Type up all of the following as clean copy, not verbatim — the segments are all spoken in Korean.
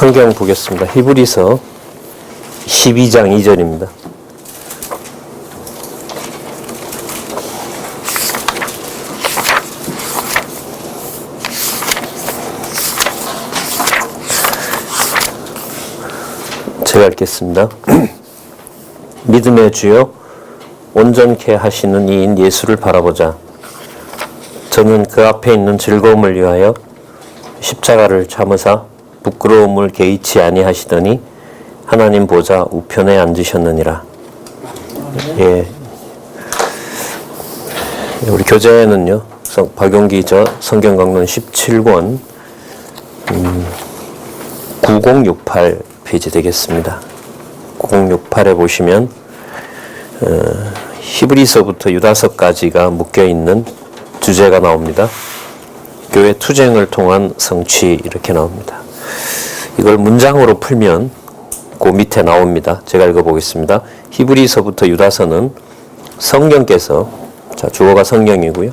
성경 보겠습니다. 히브리서 12장 2절입니다. 제가 읽겠습니다. 믿음의 주여 온전케 하시는 이인 예수를 바라보자. 저는 그 앞에 있는 즐거움을 위하여 십자가를 참으사 부끄러움을 개의치 아니하시더니 하나님 보좌 우편에 앉으셨느니라. 예. 우리 교재에는요, 박용기 저 성경강론 17권 9068 페이지 되겠습니다. 9068에 보시면 히브리서부터 유다서까지가 묶여있는 주제가 나옵니다. 교회 투쟁을 통한 성취, 이렇게 나옵니다. 이걸 문장으로 풀면 그 밑에 나옵니다. 제가 읽어보겠습니다. 히브리서부터 유다서는 성령께서, 자, 주어가 성령이고요,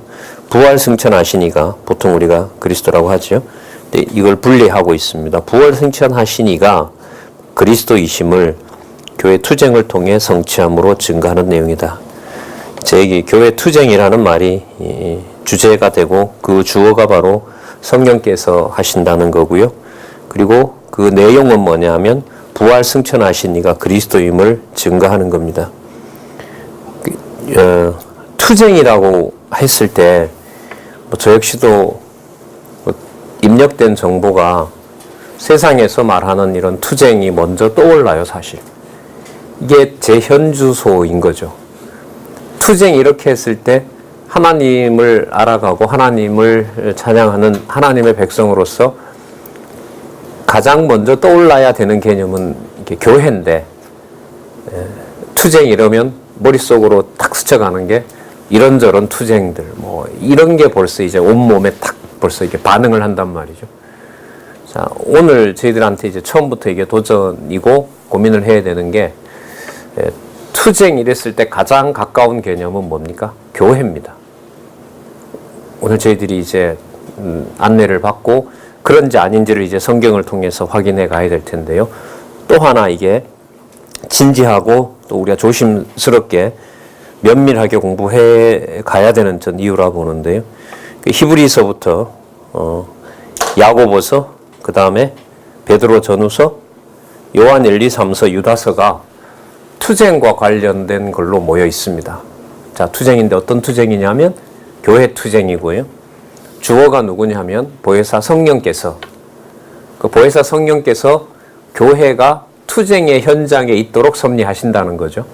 부활 승천하시니가 보통 우리가 그리스도라고 하죠. 근데 이걸 분리하고 있습니다. 부활 승천하시니가 그리스도이심을 교회 투쟁을 통해 성취함으로 증거하는 내용이다. 여기 교회 투쟁이라는 말이 주제가 되고 그 주어가 바로 성령께서 하신다는 거고요. 그리고 그 내용은 뭐냐면 부활 승천하신 이가 그리스도임을 증거하는 겁니다. 투쟁이라고 했을 때 저 역시도 입력된 정보가 세상에서 말하는 이런 투쟁이 먼저 떠올라요, 사실. 이게 제 현주소인 거죠. 투쟁 이렇게 했을 때 하나님을 알아가고 하나님을 찬양하는 하나님의 백성으로서 가장 먼저 떠올라야 되는 개념은 이게 교회인데, 투쟁 이러면 머릿속으로 탁 스쳐가는 게 이런저런 투쟁들, 뭐 이런 게 벌써 이제 온몸에 탁 벌써 이렇게 반응을 한단 말이죠. 자, 오늘 저희들한테 이제 처음부터 이게 도전이고 고민을 해야 되는 게, 투쟁 이랬을 때 가장 가까운 개념은 뭡니까? 교회입니다. 오늘 저희들이 이제 안내를 받고 그런지 아닌지를 이제 성경을 통해서 확인해 가야 될 텐데요. 또 하나 이게 진지하고 또 우리가 조심스럽게 면밀하게 공부해 가야 되는 전 이유라 보는데요. 히브리서부터 야고보서, 그 다음에 베드로 전후서, 요한 1, 2, 3서, 유다서가 투쟁과 관련된 걸로 모여 있습니다. 자, 투쟁인데 어떤 투쟁이냐면 교회 투쟁이고요. 주어가 누구냐면 보혜사 성령께서, 그 보혜사 성령께서 교회가 투쟁의 현장에 있도록 섭리하신다는 거죠.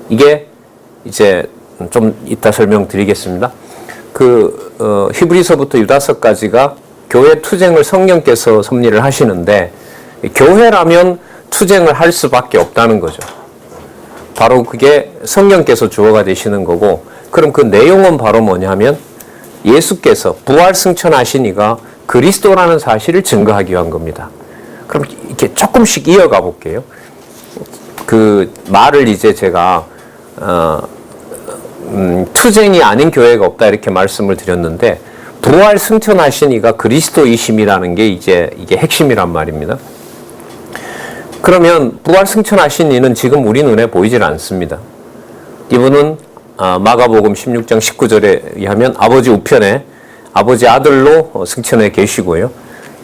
이게 이제 좀 이따 설명드리겠습니다. 히브리서부터 유다서까지가 교회 투쟁을 성령께서 섭리를 하시는데, 교회라면 투쟁을 할 수밖에 없다는 거죠. 바로 그게 성령께서 주어가 되시는 거고, 그럼 그 내용은 바로 뭐냐면 예수께서 부활 승천하신 이가 그리스도라는 사실을 증거하기 위한 겁니다. 그럼 이렇게 조금씩 이어가 볼게요. 그 말을 이제 제가 투쟁이 아닌 교회가 없다 이렇게 말씀을 드렸는데, 부활 승천하신 이가 그리스도이심이라는 게 이제 이게 핵심이란 말입니다. 그러면 부활 승천하신 이는 지금 우리 눈에 보이질 않습니다. 이분은 마가복음 16장 19절에 의하면 아버지 우편에 아버지 아들로 승천해 계시고요.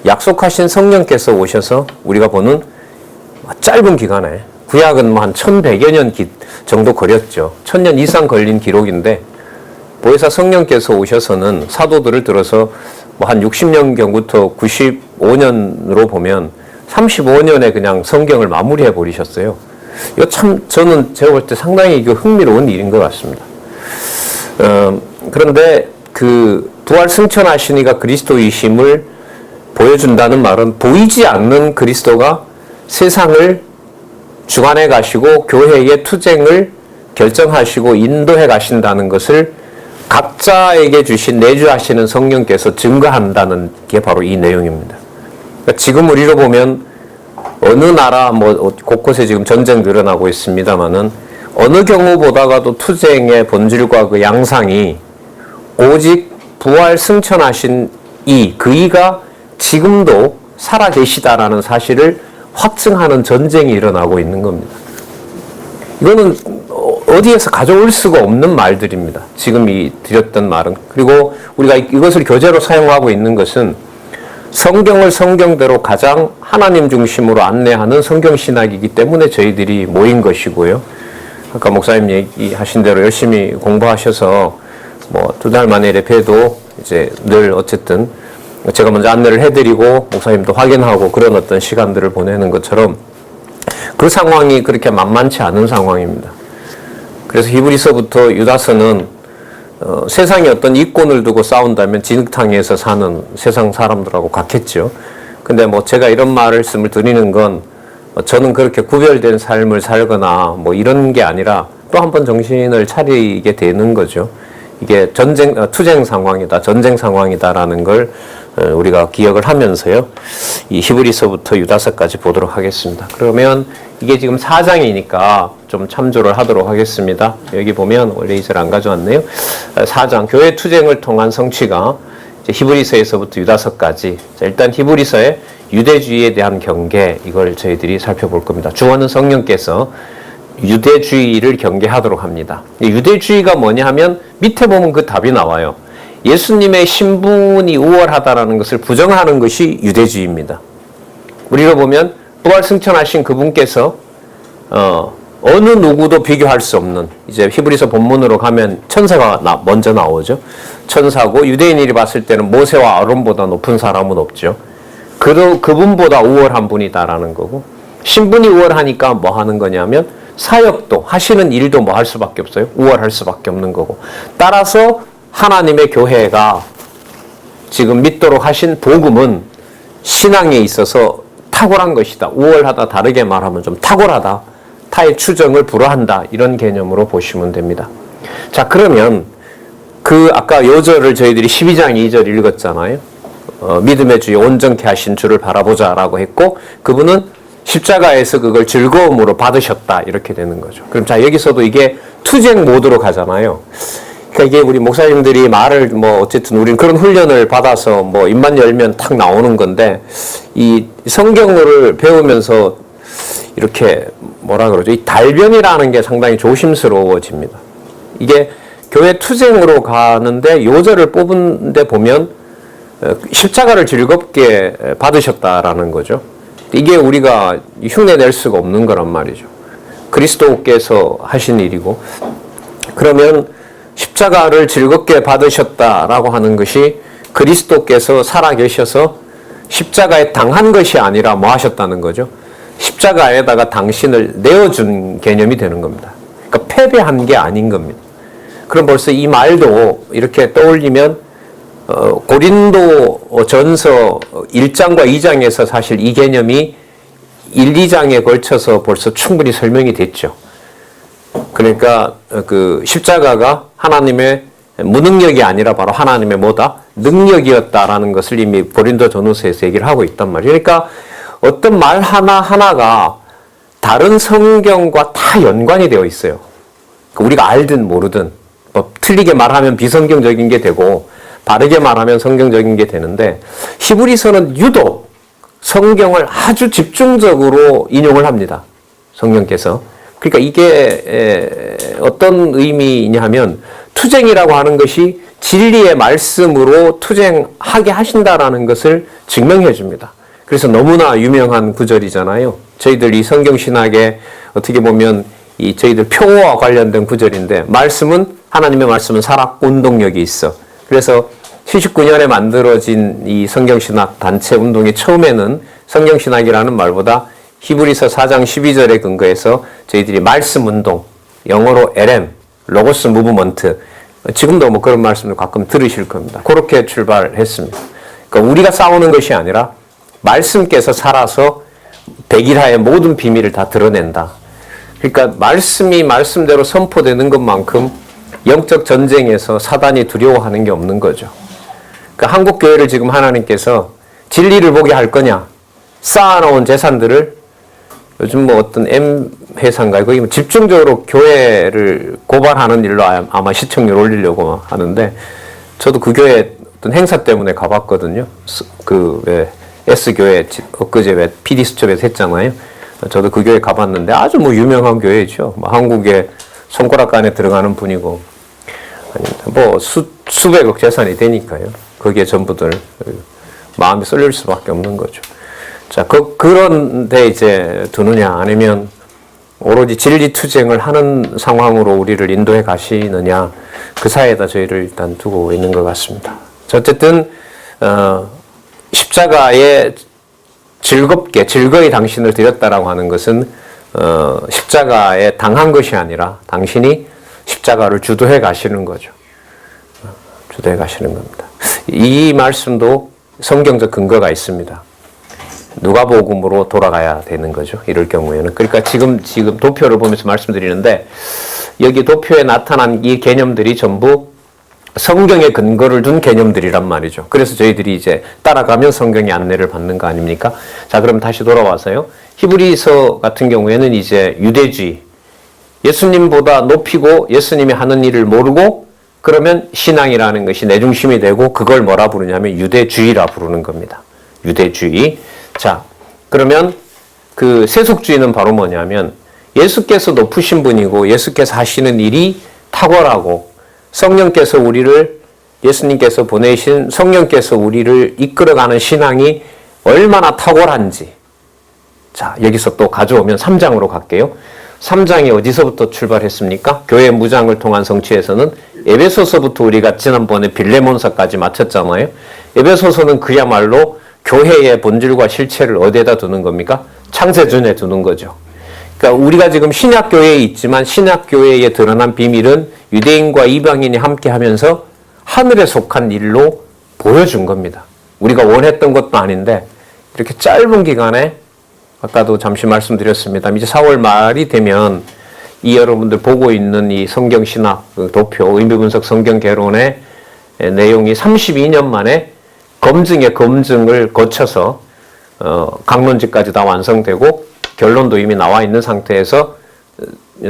약속하신 성령께서 오셔서 우리가 보는 짧은 기간에, 구약은 한 1100여 년 정도 걸렸죠. 1000년 이상 걸린 기록인데, 보혜사 성령께서 오셔서는 사도들을 들어서 한 60년경부터 95년으로 보면 35년에 그냥 성경을 마무리해 버리셨어요. 이거 참 저는 제가 볼 때 상당히 이거 흥미로운 일인 것 같습니다. 그런데 그 부활 승천하신 이가 그리스도이심을 보여준다는 말은 보이지 않는 그리스도가 세상을 주관해 가시고 교회의 투쟁을 결정하시고 인도해 가신다는 것을 각자에게 주신 내주하시는 성령께서 증거한다는 게 바로 이 내용입니다. 그러니까 지금 우리로 보면 어느 나라 곳곳에 지금 전쟁 늘어나고 있습니다만은 어느 경우보다가도 투쟁의 본질과 그 양상이 오직 부활 승천하신 그이가 지금도 살아계시다라는 사실을 확증하는 전쟁이 일어나고 있는 겁니다. 이거는 어디에서 가져올 수가 없는 말들입니다. 지금 이 드렸던 말은. 그리고 우리가 이것을 교재로 사용하고 있는 것은 성경을 성경대로 가장 하나님 중심으로 안내하는 성경신학이기 때문에 저희들이 모인 것이고요. 아까 목사님 얘기하신 대로 열심히 공부하셔서 뭐 2달 만에 예배도 이제 늘 어쨌든 제가 먼저 안내를 해드리고 목사님도 확인하고 그런 어떤 시간들을 보내는 것처럼 그 상황이 그렇게 만만치 않은 상황입니다. 그래서 히브리서부터 유다서는 세상에 어떤 이권을 두고 싸운다면 진흙탕에서 사는 세상 사람들하고 같겠죠. 근데 뭐 제가 이런 말씀을 드리는 건 저는 그렇게 구별된 삶을 살거나 뭐 이런 게 아니라 또 한 번 정신을 차리게 되는 거죠. 이게 투쟁 상황이다, 전쟁 상황이다라는 걸 우리가 기억을 하면서요. 이 히브리서부터 유다서까지 보도록 하겠습니다. 그러면 이게 지금 4장이니까 좀 참조를 하도록 하겠습니다. 여기 보면 원래 이 절 안 가져왔네요. 4장, 교회 투쟁을 통한 성취가 이제 히브리서에서부터 유다서까지. 자, 일단 히브리서의 유대주의에 대한 경계, 이걸 저희들이 살펴볼 겁니다. 주어는 성령께서 유대주의를 경계하도록 합니다. 유대주의가 뭐냐 하면 밑에 보면 그 답이 나와요. 예수님의 신분이 우월하다라는 것을 부정하는 것이 유대주의입니다. 우리로 보면 부활 승천하신 그분께서 어느 누구도 비교할 수 없는, 이제 히브리서 본문으로 가면 천사가 먼저 나오죠. 천사고 유대인들이 봤을 때는 모세와 아론보다 높은 사람은 없죠. 그분보다 우월한 분이다라는 거고, 신분이 우월하니까 뭐 하는 거냐면 사역도 하시는 일도 뭐 할 수밖에 없어요. 우월할 수밖에 없는 거고, 따라서 하나님의 교회가 지금 믿도록 하신 복음은 신앙에 있어서 탁월한 것이다. 우월하다, 다르게 말하면 좀 탁월하다. 타의 추정을 불허한다. 이런 개념으로 보시면 됩니다. 자, 그러면 아까 요절을 저희들이 12장 2절 읽었잖아요. 믿음의 주에 온전케 하신 주를 바라보자 라고 했고, 그분은 십자가에서 그걸 즐거움으로 받으셨다. 이렇게 되는 거죠. 그럼 자, 여기서도 이게 투쟁 모드로 가잖아요. 그러니까 이게 우리 목사님들이 말을 뭐 어쨌든 우리는 그런 훈련을 받아서 뭐 입만 열면 탁 나오는 건데, 이 성경을 배우면서 이렇게 뭐라 그러죠? 이 달변이라는 게 상당히 조심스러워집니다. 이게 교회 투쟁으로 가는데 요절을 뽑은 데 보면 십자가를 즐겁게 받으셨다라는 거죠. 이게 우리가 흉내낼 수가 없는 거란 말이죠. 그리스도께서 하신 일이고, 그러면 십자가를 즐겁게 받으셨다라고 하는 것이 그리스도께서 살아계셔서 십자가에 당한 것이 아니라 뭐 하셨다는 거죠? 십자가에다가 당신을 내어준 개념이 되는 겁니다. 그러니까 패배한 게 아닌 겁니다. 그럼 벌써 이 말도 이렇게 떠올리면 고린도 전서 1장과 2장에서 사실 이 개념이 1, 2장에 걸쳐서 벌써 충분히 설명이 됐죠. 그러니까 그 십자가가 하나님의 무능력이 아니라 바로 하나님의 뭐다? 능력이었다라는 것을 이미 고린도 전후서에서 얘기를 하고 있단 말이에요. 그러니까 어떤 말 하나하나가 다른 성경과 다 연관이 되어 있어요. 우리가 알든 모르든, 뭐 틀리게 말하면 비성경적인 게 되고 바르게 말하면 성경적인 게 되는데, 히브리서는 유독 성경을 아주 집중적으로 인용을 합니다. 성령께서. 그러니까 이게 어떤 의미냐 하면 투쟁이라고 하는 것이 진리의 말씀으로 투쟁하게 하신다라는 것을 증명해 줍니다. 그래서 너무나 유명한 구절이잖아요. 저희들 이 성경신학에 어떻게 보면 이 저희들 표어와 관련된 구절인데, 하나님의 말씀은 살았고 운동력이 있어. 그래서 79년에 만들어진 이 성경신학 단체 운동이 처음에는 성경신학이라는 말보다 히브리서 4장 12절에 근거해서 저희들이 말씀 운동, 영어로 LM, 로고스 무브먼트, 지금도 뭐 그런 말씀을 가끔 들으실 겁니다. 그렇게 출발했습니다. 그러니까 우리가 싸우는 것이 아니라 말씀께서 살아서 백일하의 모든 비밀을 다 드러낸다. 그러니까 말씀이 말씀대로 선포되는 것만큼 영적 전쟁에서 사단이 두려워하는 게 없는 거죠. 그러니까 한국 교회를 지금 하나님께서 진리를 보게 할 거냐, 쌓아놓은 재산들을 요즘 뭐 어떤 M회사인가 거기 집중적으로 교회를 고발하는 일로 아마 시청률 올리려고 하는데, 저도 그 교회 어떤 행사 때문에 가봤거든요. S교회 엊그제 왜 PD 수첩에서 했잖아요. 저도 그 교회 가봤는데 아주 뭐 유명한 교회죠. 뭐 한국의 손가락 안에 들어가는 분이고 뭐 수백억 재산이 되니까요. 거기에 전부들 마음이 쏠릴 수밖에 없는 거죠. 자, 그런데 이제 두느냐 아니면 오로지 진리투쟁을 하는 상황으로 우리를 인도해 가시느냐 그 사이에다 저희를 일단 두고 있는 것 같습니다. 어쨌든 십자가에 즐거이 당신을 드렸다라고 하는 것은 십자가에 당한 것이 아니라 당신이 십자가를 주도해 가시는 거죠. 주도해 가시는 겁니다. 이 말씀도 성경적 근거가 있습니다. 누가복음으로 돌아가야 되는 거죠. 이럴 경우에는. 그러니까 지금 도표를 보면서 말씀드리는데 여기 도표에 나타난 이 개념들이 전부 성경에 근거를 둔 개념들이란 말이죠. 그래서 저희들이 이제 따라가면 성경의 안내를 받는 거 아닙니까? 자, 그럼 다시 돌아와서요. 히브리서 같은 경우에는 이제 유대주의, 예수님보다 높이고 예수님이 하는 일을 모르고 그러면 신앙이라는 것이 내 중심이 되고 그걸 뭐라 부르냐면 유대주의라 부르는 겁니다. 유대주의. 자, 그러면 그 세속주의는 바로 뭐냐면 예수께서 높으신 분이고 예수께서 하시는 일이 탁월하고 성령께서 예수님께서 보내신 성령께서 우리를 이끌어가는 신앙이 얼마나 탁월한지. 자, 여기서 또 가져오면 3장으로 갈게요. 3장이 어디서부터 출발했습니까? 교회 무장을 통한 성취에서는 에베소서부터 우리가 지난번에 빌레몬서까지 마쳤잖아요. 에베소서는 그야말로 교회의 본질과 실체를 어디에다 두는 겁니까? 창세전에 두는 거죠. 그러니까 우리가 지금 신약교회에 있지만 신약교회에 드러난 비밀은 유대인과 이방인이 함께 하면서 하늘에 속한 일로 보여준 겁니다. 우리가 원했던 것도 아닌데 이렇게 짧은 기간에 아까도 잠시 말씀드렸습니다. 이제 4월 말이 되면 이 여러분들 보고 있는 이 성경신학 도표 의미분석 성경개론의 내용이 32년 만에 검증의 검증을 거쳐서 강론지까지 다 완성되고 결론도 이미 나와 있는 상태에서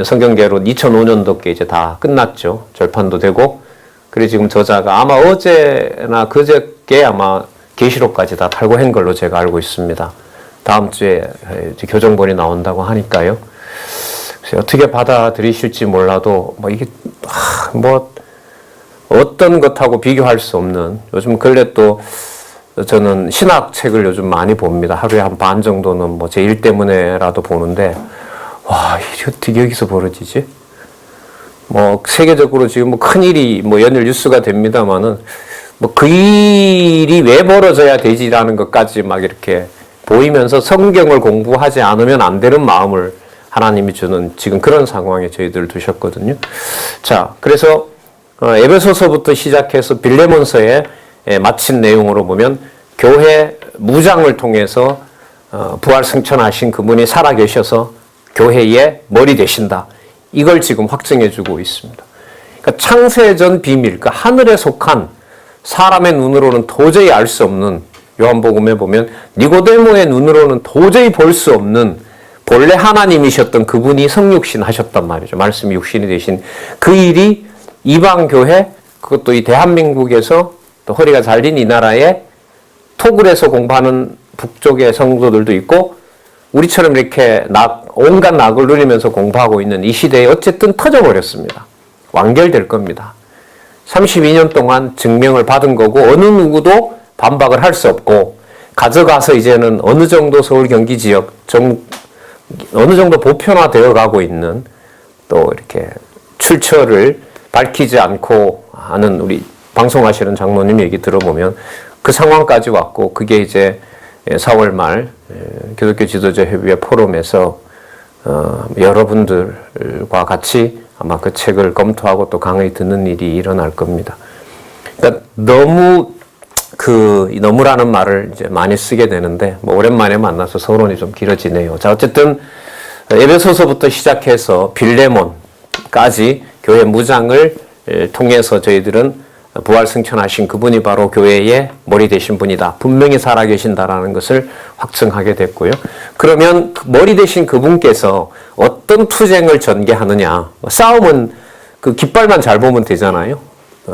성경개론 2005년도께 이제 다 끝났죠. 절판도 되고 그래 지금 저자가 아마 어제나 그저께 아마 계시록까지 다 탈고한 걸로 제가 알고 있습니다. 다음 주에 이제 교정본이 나온다고 하니까요. 어떻게 받아들이실지 몰라도 뭐 이게 뭐 어떤 것하고 비교할 수 없는 요즘 근래 또 저는 신학 책을 요즘 많이 봅니다. 하루에 한 반 정도는 뭐 제 일 때문에라도 보는데 와 이게 어떻게 여기서 벌어지지? 뭐 세계적으로 지금 뭐 큰 일이 뭐 연일 뉴스가 됩니다만은 뭐 그 일이 왜 벌어져야 되지라는 것까지 막 이렇게 보이면서 성경을 공부하지 않으면 안 되는 마음을 하나님이 주는 지금 그런 상황에 저희들 두셨거든요. 자, 그래서 에베소서부터 시작해서 빌레몬서에 마친 내용으로 보면 교회 무장을 통해서 부활 승천하신 그분이 살아계셔서 교회의 머리 되신다. 이걸 지금 확증해주고 있습니다. 그러니까 창세전 비밀, 그러니까 하늘에 속한 사람의 눈으로는 도저히 알 수 없는 요한복음에 보면 니고데모의 눈으로는 도저히 볼 수 없는 본래 하나님이셨던 그분이 성육신 하셨단 말이죠. 말씀이 육신이 되신 그 일이 이방교회, 그것도 이 대한민국에서 또 허리가 잘린 이 나라에 토굴에서 공부하는 북쪽의 성도들도 있고 우리처럼 이렇게 온갖 낙을 누리면서 공부하고 있는 이 시대에 어쨌든 터져버렸습니다. 완결될 겁니다. 32년 동안 증명을 받은 거고 어느 누구도 반박을 할 수 없고 가져가서 이제는 어느 정도 서울 경기 지역 어느 정도 보편화되어 가고 있는 또 이렇게 출처를 밝히지 않고 하는 우리 방송하시는 장로님 얘기 들어보면 그 상황까지 왔고 그게 이제 4월 말 기독교 지도자 협의회 포럼에서 여러분들과 같이 아마 그 책을 검토하고 또 강의 듣는 일이 일어날 겁니다. 그러니까 너무라는 말을 이제 많이 쓰게 되는데 뭐 오랜만에 만나서 서론이 좀 길어지네요. 자, 어쨌든 에베소서부터 시작해서 빌레몬까지 교회 무장을 통해서 저희들은 부활 승천하신 그분이 바로 교회의 머리 되신 분이다. 분명히 살아계신다라는 것을 확증하게 됐고요. 그러면 머리 되신 그분께서 어떤 투쟁을 전개하느냐. 싸움은 그 깃발만 잘 보면 되잖아요.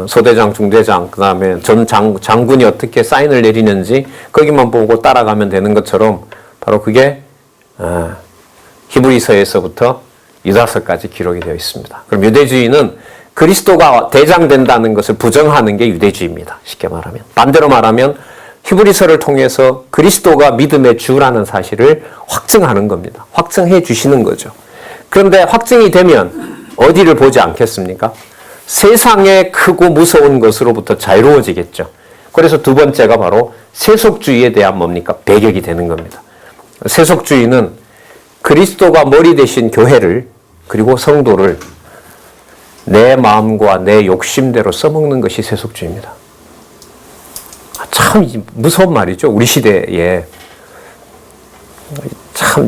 소대장, 중대장, 그 다음에 장군이 어떻게 사인을 내리는지 거기만 보고 따라가면 되는 것처럼 바로 그게 히브리서에서부터 유다서까지 기록이 되어 있습니다. 그럼 유대주의는 그리스도가 대장된다는 것을 부정하는 게 유대주의입니다. 쉽게 말하면. 반대로 말하면 히브리서를 통해서 그리스도가 믿음의 주라는 사실을 확증하는 겁니다. 확증해 주시는 거죠. 그런데 확증이 되면 어디를 보지 않겠습니까? 세상의 크고 무서운 것으로부터 자유로워지겠죠. 그래서 두 번째가 바로 세속주의에 대한 뭡니까? 배격이 되는 겁니다. 세속주의는 그리스도가 머리 대신 교회를 그리고 성도를 내 마음과 내 욕심대로 써먹는 것이 세속주의입니다. 참 무서운 말이죠. 우리 시대에. 참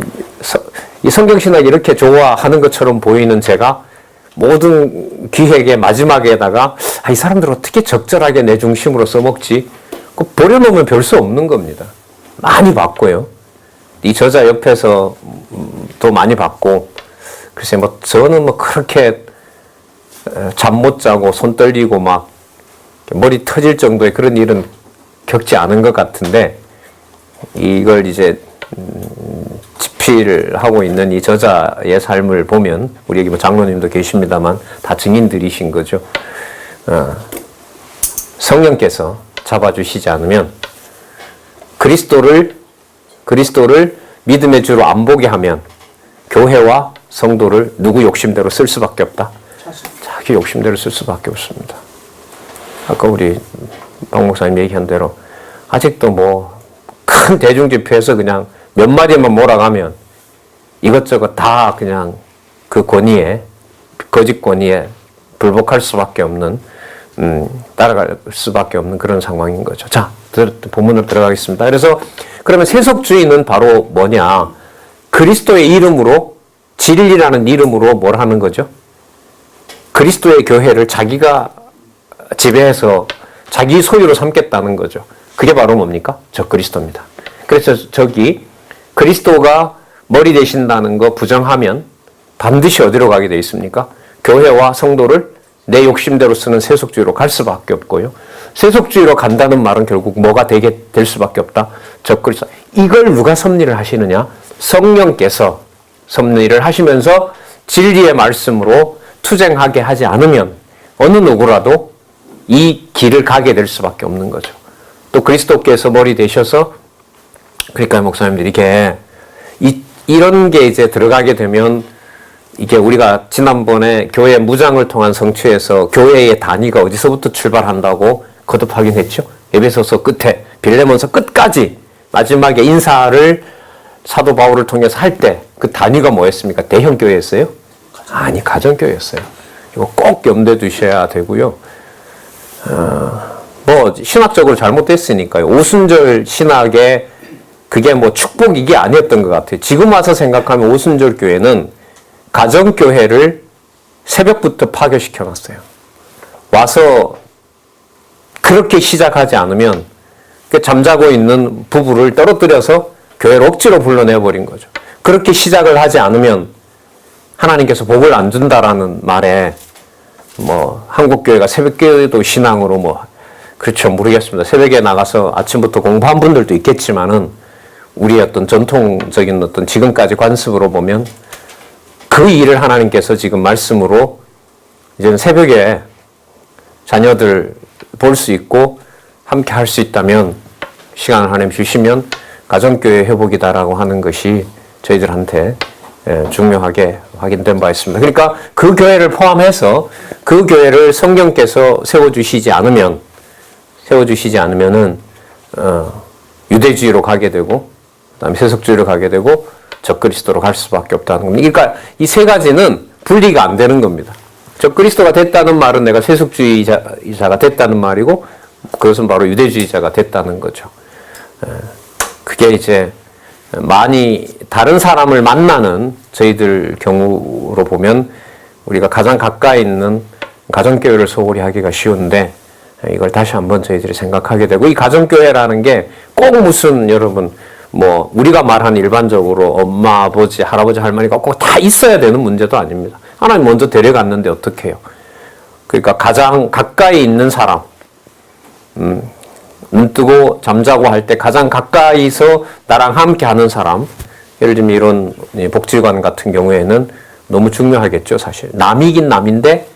이 성경신학이 이렇게 좋아하는 것처럼 보이는 제가 모든 기획의 마지막에다가 이 사람들 어떻게 적절하게 내 중심으로 써먹지? 버려놓으면 별 수 없는 겁니다. 많이 봤고요. 이 저자 옆에서 또 많이 봤고, 글쎄 저는 그렇게 잠 못 자고 손 떨리고 막 머리 터질 정도의 그런 일은 겪지 않은 것 같은데, 이걸 이제 집필을 하고 있는 이 저자의 삶을 보면, 우리 여기 장로님도 계십니다만 다 증인들이신 거죠. 성령께서 잡아주시지 않으면 그리스도를 믿음의 주로 안 보게 하면 교회와 성도를 누구 욕심대로 쓸 수밖에 없다. 자기 욕심대로 쓸 수밖에 없습니다. 아까 우리 박 목사님 얘기한 대로 아직도 큰 대중집회에서 그냥 몇 마디만 몰아가면 이것저것 다 그냥 그 권위에, 거짓 권위에 불복할 수밖에 없는, 따라갈 수밖에 없는 그런 상황인 거죠. 자, 본문으로 들어가겠습니다. 그래서 그러면 세속주의는 바로 뭐냐? 그리스도의 이름으로, 진리라는 이름으로 뭘 하는 거죠? 그리스도의 교회를 자기가 지배해서 자기 소유로 삼겠다는 거죠. 그게 바로 뭡니까? 적그리스도입니다. 그래서 저기 그리스도가 머리 되신다는 거 부정하면 반드시 어디로 가게 돼 있습니까? 교회와 성도를 내 욕심대로 쓰는 세속주의로 갈 수밖에 없고요. 세속주의로 간다는 말은 결국 뭐가 될 수밖에 없다? 적그리스도. 이걸 누가 섭리를 하시느냐? 성령께서 섭리를 하시면서 진리의 말씀으로 투쟁하게 하지 않으면 어느 누구라도 이 길을 가게 될 수밖에 없는 거죠. 또 그리스도께서 머리 되셔서, 그러니까 목사님들 이게 이런 게 이제 들어가게 되면, 이게 우리가 지난번에 교회 무장을 통한 성취에서 교회의 단위가 어디서부터 출발한다고 거듭 확인했죠. 에베소서 끝에 빌레몬서 끝까지 마지막에 인사를 사도 바울을 통해서 할 때 그 단위가 뭐였습니까? 대형 교회였어요? 아니, 가정교회였어요. 이거 꼭 염두에 두셔야 되고요. 신학적으로 잘못됐으니까요. 오순절 신학의 그게 축복 이게 아니었던 것 같아요. 지금 와서 생각하면 오순절 교회는 가정교회를 새벽부터 파괴시켜 놨어요. 와서 그렇게 시작하지 않으면 잠자고 있는 부부를 떨어뜨려서 교회를 억지로 불러내버린 거죠. 그렇게 시작을 하지 않으면 하나님께서 복을 안 준다라는 말에 한국교회가 새벽기도 신앙으로 그렇죠. 모르겠습니다. 새벽에 나가서 아침부터 공부한 분들도 있겠지만은 우리의 어떤 전통적인 어떤 지금까지 관습으로 보면 그 일을 하나님께서 지금 말씀으로 이제는 새벽에 자녀들 볼 수 있고 함께 할 수 있다면 시간을 하나님 주시면 가정교회 회복이다라고 하는 것이 저희들한테 중요하게 확인된 바 있습니다. 그러니까 그 교회를 포함해서 그 교회를 성령께서 세워주시지 않으면은 유대주의로 가게 되고, 그다음에 세속주의로 가게 되고, 적그리스도로 갈 수밖에 없다는 겁니다. 그러니까 이 세 가지는 분리가 안 되는 겁니다. 적그리스도가 됐다는 말은 내가 세속주의자가 됐다는 말이고, 그것은 바로 유대주의자가 됐다는 거죠. 그게 이제 많이 다른 사람을 만나는 저희들 경우로 보면 우리가 가장 가까이 있는 가정교회를 소홀히 하기가 쉬운데, 이걸 다시 한번 저희들이 생각하게 되고, 이 가정교회라는 게 꼭 무슨 여러분 우리가 말하는 일반적으로 엄마, 아버지, 할아버지, 할머니가 꼭 다 있어야 되는 문제도 아닙니다. 하나님 먼저 데려갔는데 어떻게 해요? 그러니까 가장 가까이 있는 사람, 눈 뜨고 잠자고 할 때 가장 가까이서 나랑 함께 하는 사람, 예를 들면 이런 복지관 같은 경우에는 너무 중요하겠죠, 사실. 남이긴 남인데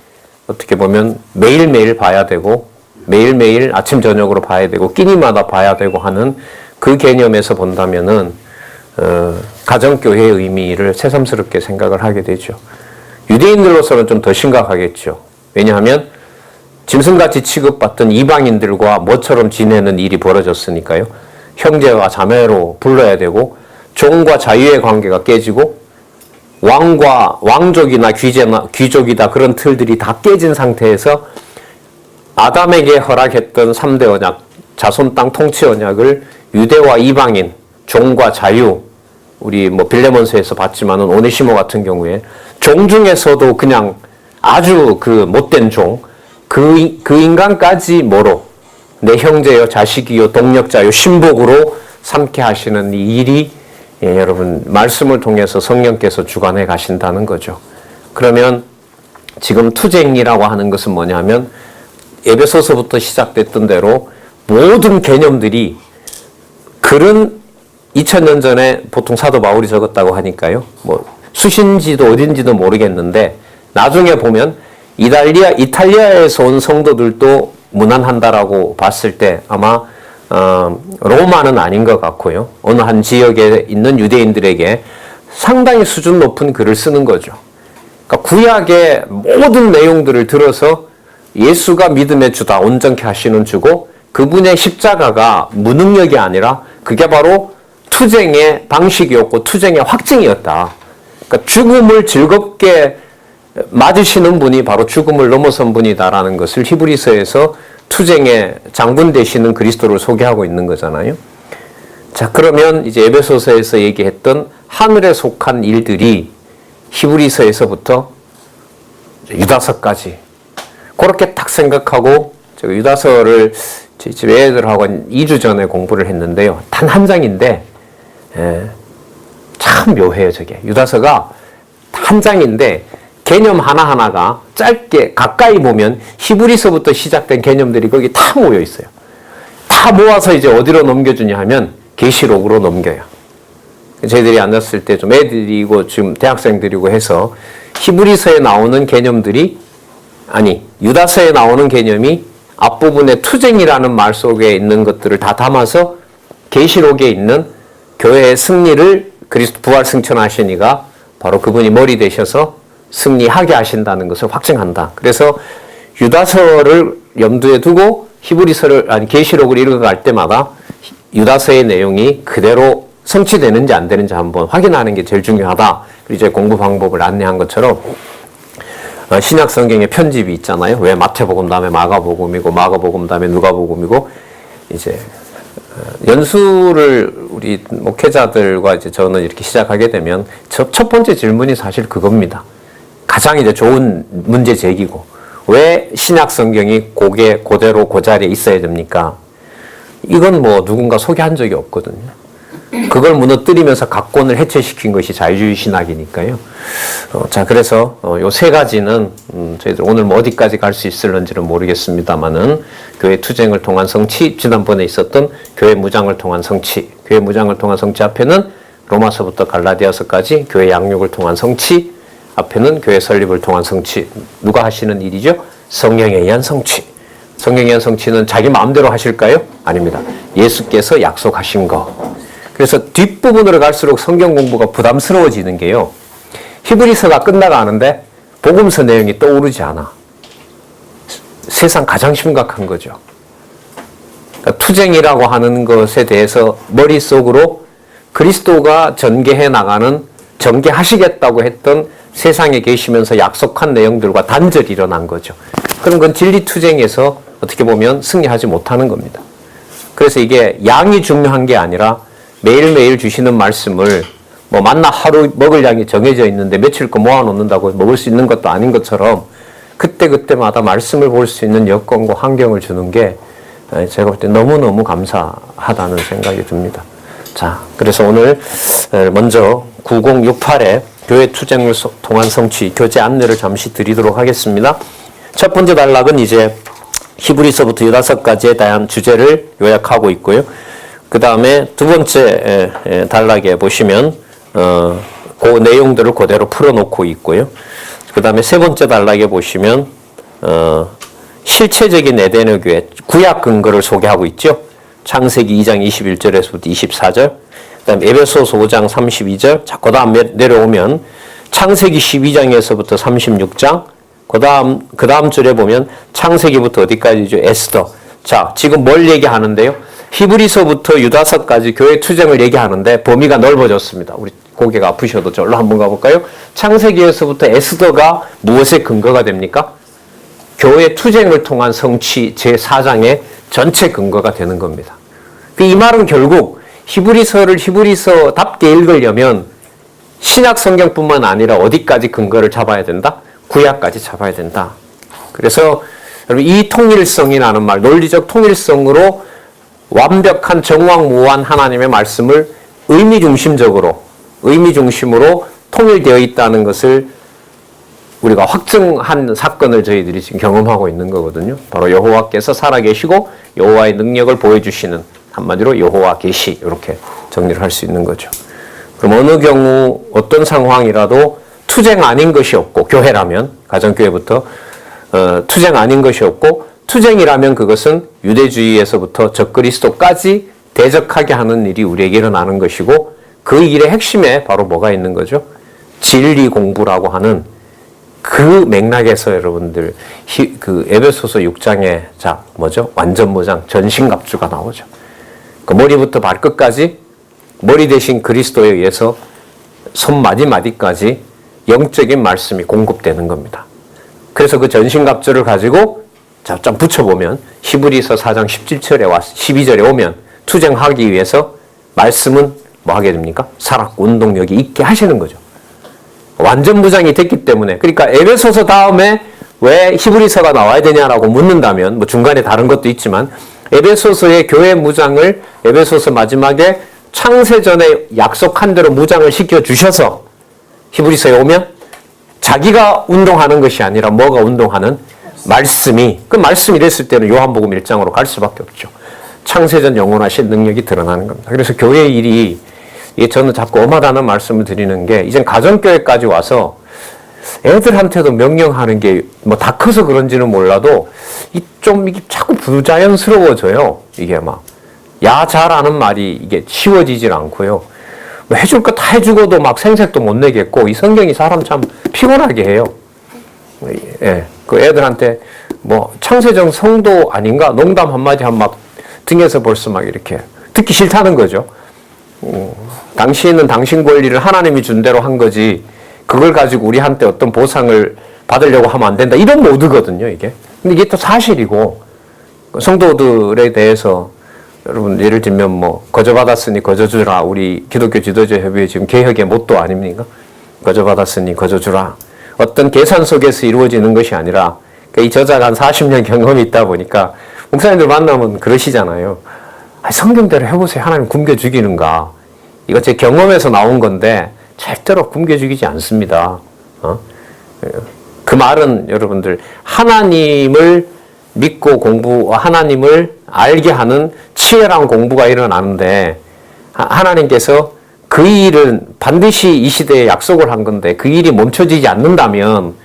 어떻게 보면 매일매일 봐야 되고 매일매일 아침 저녁으로 봐야 되고 끼니마다 봐야 되고 하는 그 개념에서 본다면은 가정교회의 의미를 새삼스럽게 생각을 하게 되죠. 유대인들로서는 좀 더 심각하겠죠. 왜냐하면 짐승같이 취급받던 이방인들과 모처럼 지내는 일이 벌어졌으니까요. 형제와 자매로 불러야 되고 종과 자유의 관계가 깨지고 왕과 왕족이나 귀족이다 그런 틀들이 다 깨진 상태에서 아담에게 허락했던 3대 언약, 자손 땅 통치 언약을 유대와 이방인, 종과 자유, 우리 뭐 빌레몬서에서 봤지만은 오네시모 같은 경우에 종 중에서도 그냥 아주 그 못된 종, 그 인간까지 뭐로 내 형제요, 자식이요, 동력자요, 신복으로 삼게 하시는 이 일이 여러분 말씀을 통해서 성령께서 주관해 가신다는 거죠. 그러면 지금 투쟁이라고 하는 것은 뭐냐면 에베소서부터 시작됐던 대로 모든 개념들이 글은 2000년 전에 보통 사도 바울이 적었다고 하니까요. 뭐 수신지도 어딘지도 모르겠는데 나중에 보면 이탈리아에서 온 성도들도 문안한다라고 봤을 때 아마 로마는 아닌 것 같고요. 어느 한 지역에 있는 유대인들에게 상당히 수준 높은 글을 쓰는 거죠. 그러니까 구약의 모든 내용들을 들어서 예수가 믿음의 주다, 온전케 하시는 주고 그분의 십자가가 무능력이 아니라 그게 바로 투쟁의 방식이었고 투쟁의 확증이었다. 그러니까 죽음을 즐겁게 맞으시는 분이 바로 죽음을 넘어선 분이다라는 것을 히브리서에서 투쟁의 장군 되시는 그리스도를 소개하고 있는 거잖아요. 자, 그러면 이제 에베소서에서 얘기했던 하늘에 속한 일들이 히브리서에서부터 유다서까지 그렇게 딱 생각하고 제가 유다서를 집 애들하고 2주 전에 공부를 했는데요. 단 한 장인데 참 묘해요. 저게 유다서가 한 장인데 개념 하나하나가 짧게 가까이 보면 히브리서부터 시작된 개념들이 거기 다 모여 있어요. 다 모아서 이제 어디로 넘겨주냐 하면 계시록으로 넘겨요. 저희들이 앉았을 때 좀 애들이고 지금 대학생들이고 해서 히브리서에 나오는 개념들이 유다서에 나오는 개념이 앞부분에 투쟁이라는 말 속에 있는 것들을 다 담아서 계시록에 있는 교회의 승리를 그리스도 부활 승천하시니가 바로 그분이 머리 되셔서 승리하게 하신다는 것을 확증한다. 그래서 유다서를 염두에 두고 계시록을 읽어갈 때마다 유다서의 내용이 그대로 성취되는지 안 되는지 한번 확인하는 게 제일 중요하다. 그리고 이제 공부 방법을 안내한 것처럼 신약 성경에 편집이 있잖아요. 왜 마태복음 다음에 마가복음이고 마가복음 다음에 누가복음이고 이제 연수를 우리 목회자들과 이제 저는 이렇게 시작하게 되면 첫 번째 질문이 사실 그겁니다. 가장 이제 좋은 문제 제기고 왜 신약 성경이 그대로 그 자리에 있어야 됩니까? 이건 뭐 누군가 소개한 적이 없거든요. 그걸 무너뜨리면서 각권을 해체시킨 것이 자유주의 신학이니까요. 자, 그래서 요 세 가지는 저희들 오늘 뭐 어디까지 갈 수 있을런지는 모르겠습니다만은 교회 투쟁을 통한 성취, 지난번에 있었던 교회 무장을 통한 성취, 교회 무장을 통한 성취 앞에는 로마서부터 갈라디아서까지 교회 양육을 통한 성취, 앞에는 교회 설립을 통한 성취. 누가 하시는 일이죠? 성령에 의한 성취. 성령에 의한 성취는 자기 마음대로 하실까요? 아닙니다. 예수께서 약속하신 거. 그래서 뒷부분으로 갈수록 성경 공부가 부담스러워지는 게요. 히브리서가 끝나가는데 복음서 내용이 떠오르지 않아. 세상 가장 심각한 거죠. 그러니까 투쟁이라고 하는 것에 대해서 머릿속으로 그리스도가 전개하시겠다고 했던 세상에 계시면서 약속한 내용들과 단절이 일어난 거죠. 그런 건 진리투쟁에서 어떻게 보면 승리하지 못하는 겁니다. 그래서 이게 양이 중요한 게 아니라 매일매일 주시는 말씀을 뭐 만나 하루 먹을 양이 정해져 있는데 며칠 거 모아놓는다고 먹을 수 있는 것도 아닌 것처럼 그때그때마다 말씀을 볼 수 있는 여건과 환경을 주는 게 제가 볼 때 너무너무 감사하다는 생각이 듭니다. 자, 그래서 오늘 먼저 9068의 교회 투쟁을 통한 성취 교재 안내를 잠시 드리도록 하겠습니다. 첫 번째 단락은 이제 히브리서부터 유다서까지에 대한 주제를 요약하고 있고요. 그 다음에 두 번째 단락에 보시면 그 내용들을 그대로 풀어놓고 있고요. 그 다음에 세 번째 단락에 보시면 실체적인 에덴의 교회 구약 근거를 소개하고 있죠. 창세기 2장 21절에서부터 24절, 그 다음에 에베소서 5장 32절, 자, 그 다음 내려오면 창세기 12장에서부터 36장, 그 다음 줄에 보면 창세기부터 어디까지죠? 에스더. 자, 지금 뭘 얘기하는데요? 히브리서부터 유다서까지 교회 투쟁을 얘기하는데 범위가 넓어졌습니다. 우리 고개가 아프셔도 저로 한번 가볼까요? 창세기에서부터 에스더가 무엇의 근거가 됩니까? 교회 투쟁을 통한 성취 제4장의 전체 근거가 되는 겁니다. 이 말은 결국 히브리서를 히브리서답게 읽으려면 신약 성경뿐만 아니라 어디까지 근거를 잡아야 된다? 구약까지 잡아야 된다. 그래서 여러분 이 통일성이라는 말, 논리적 통일성으로 완벽한 정확무한 하나님의 말씀을 의미 중심으로 통일되어 있다는 것을 우리가 확증한 사건을 저희들이 지금 경험하고 있는 거거든요. 바로 여호와께서 살아계시고 여호와의 능력을 보여주시는, 한마디로 여호와 계시, 이렇게 정리를 할 수 있는 거죠. 그럼 어느 경우 어떤 상황이라도 투쟁 아닌 것이 없고, 교회라면 가정교회부터 투쟁 아닌 것이 없고, 투쟁이라면 그것은 유대주의에서부터 적그리스도까지 대적하게 하는 일이 우리에게 일어나는 것이고, 그 일의 핵심에 바로 뭐가 있는 거죠? 진리 공부라고 하는 그 맥락에서 여러분들 그 에베소서 6장에 완전무장 전신갑주가 나오죠. 그 머리부터 발끝까지 머리 대신 그리스도에 의해서 손마디마디까지 영적인 말씀이 공급되는 겁니다. 그래서 그 전신갑주를 가지고 좀 붙여보면 히브리서 4장 17절에 12절에 오면 투쟁하기 위해서 말씀은 뭐 하게 됩니까? 살았고 운동력이 있게 하시는 거죠. 완전 무장이 됐기 때문에. 그러니까 에베소서 다음에 왜 히브리서가 나와야 되냐라고 묻는다면, 뭐 중간에 다른 것도 있지만 에베소서의 교회 무장을 에베소서 마지막에 창세전에 약속한 대로 무장을 시켜주셔서 히브리서에 오면 자기가 운동하는 것이 아니라 뭐가 운동하는? 말씀이. 그 말씀이 됐을 때는 요한복음 1장으로 갈 수밖에 없죠. 창세전 영원하신 능력이 드러나는 겁니다. 그래서 교회의 일이, 저는 자꾸 엄하다는 말씀을 드리는 게, 이젠 가정교회까지 와서 애들한테도 명령하는 게 뭐 다 커서 그런지는 몰라도 이게 자꾸 부자연스러워져요. 이게 막 야 잘하는 말이 이게 쉬워지질 않고요. 뭐 해줄 거 다 해주고도 막 생색도 못 내겠고, 이 성경이 사람 참 피곤하게 해요. 예, 그 애들한테 뭐 창세전 성도 아닌가 농담 한마디 하면 막 등에서 벌써 막 이렇게 듣기 싫다는 거죠. 당신은 당신 권리를 하나님이 준 대로 한 거지, 그걸 가지고 우리한테 어떤 보상을 받으려고 하면 안 된다, 이런 모드거든요, 이게. 근데 이게 또 사실이고, 성도들에 대해서 여러분 예를 들면 뭐 거저받았으니 거저주라, 우리 기독교 지도자 협의회 지금 개혁의 모토 아닙니까? 거저받았으니 거저주라. 어떤 계산 속에서 이루어지는 것이 아니라, 이 저자가 한 40년 경험이 있다 보니까 목사님들 만나면 그러시잖아요. 성경대로 해보세요. 하나님 굶겨 죽이는가? 이거 제 경험에서 나온 건데 절대로 굶겨 죽이지 않습니다. 그 말은 여러분들 하나님을 믿고 하나님을 알게 하는 치열한 공부가 일어나는데, 하나님께서 그 일은 반드시 이 시대에 약속을 한 건데 그 일이 멈춰지지 않는다면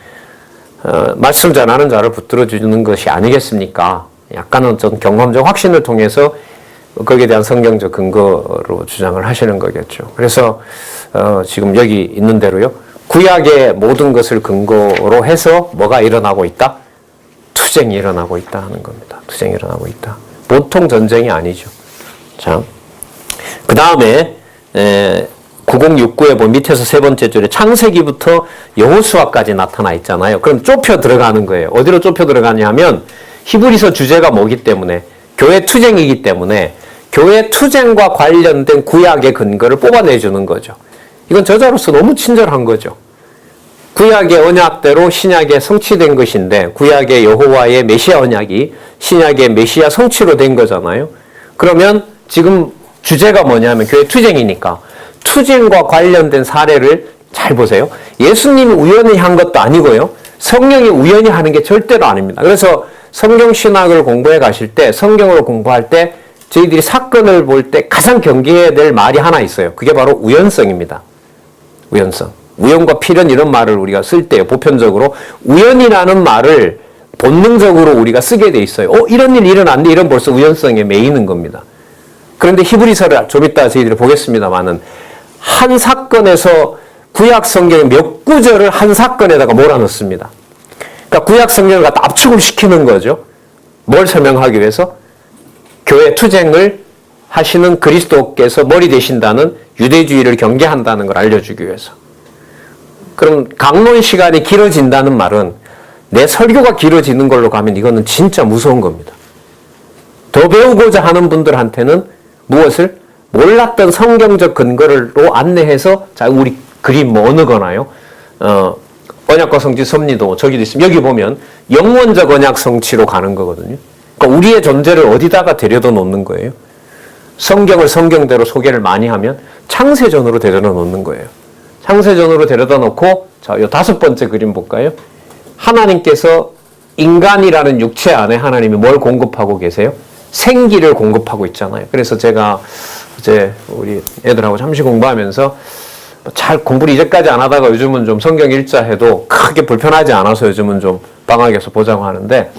말씀 전하는 자를 붙들어 주는 것이 아니겠습니까? 약간은 좀 경험적 확신을 통해서 거기에 대한 성경적 근거로 주장을 하시는 거겠죠. 그래서 지금 여기 있는 대로요, 구약의 모든 것을 근거로 해서 뭐가 일어나고 있다? 투쟁이 일어나고 있다 하는 겁니다. 투쟁이 일어나고 있다. 보통 전쟁이 아니죠. 자, 그 다음에 9069에 보면 밑에서 세 번째 줄에 창세기부터 여호수아까지 나타나 있잖아요. 그럼 좁혀 들어가는 거예요. 어디로 좁혀 들어가냐 하면 히브리서 주제가 뭐기 때문에, 교회 투쟁이기 때문에 교회 투쟁과 관련된 구약의 근거를 뽑아내주는 거죠. 이건 저자로서 너무 친절한 거죠. 구약의 언약대로 신약에 성취된 것인데, 구약의 여호와의 메시아 언약이 신약의 메시아 성취로 된 거잖아요. 그러면 지금 주제가 뭐냐면 교회 투쟁이니까 투쟁과 관련된 사례를 잘 보세요. 예수님이 우연히 한 것도 아니고요, 성령이 우연히 하는 게 절대로 아닙니다. 그래서 성경 신학을 공부해 가실 때, 성경을 공부할 때 저희들이 사건을 볼 때 가장 경계해야 될 말이 하나 있어요. 그게 바로 우연성입니다. 우연성. 우연과 필연 이런 말을 우리가 쓸 때요. 보편적으로 우연이라는 말을 본능적으로 우리가 쓰게 돼 있어요. 이런 일이 일어났는데 이런 벌써 우연성에 매이는 겁니다. 그런데 히브리서를 좀 이따 저희들이 보겠습니다만은 한 사건에서 구약 성경의 몇 구절을 한 사건에다가 몰아넣습니다. 그러니까 구약 성경을 갖다 압축을 시키는 거죠. 뭘 설명하기 위해서? 교회 투쟁을 하시는 그리스도께서 머리 되신다는 유대주의를 경계한다는 걸 알려주기 위해서. 그럼 강론 시간이 길어진다는 말은 내 설교가 길어지는 걸로 가면 이거는 진짜 무서운 겁니다. 더 배우고자 하는 분들한테는 무엇을? 몰랐던 성경적 근거로 안내해서 자 우리 그림 뭐 어느 거나요? 언약과 성취 섭리도 저기도 있으면 여기 보면 영원적 언약 성취로 가는 거거든요. 그러니까 우리의 존재를 어디다가 데려다 놓는 거예요? 성경을 성경대로 소개를 많이 하면 창세전으로 데려다 놓는 거예요. 창세전으로 데려다 놓고 자, 이 5번째 그림 볼까요? 하나님께서 인간이라는 육체 안에 하나님이 뭘 공급하고 계세요? 생기를 공급하고 있잖아요. 그래서 제가 어제 우리 애들하고 잠시 공부하면서 잘 공부를 이제까지 안 하다가 요즘은 좀 성경 읽자 해도 크게 불편하지 않아서 요즘은 좀 방학에서 보자고 하는데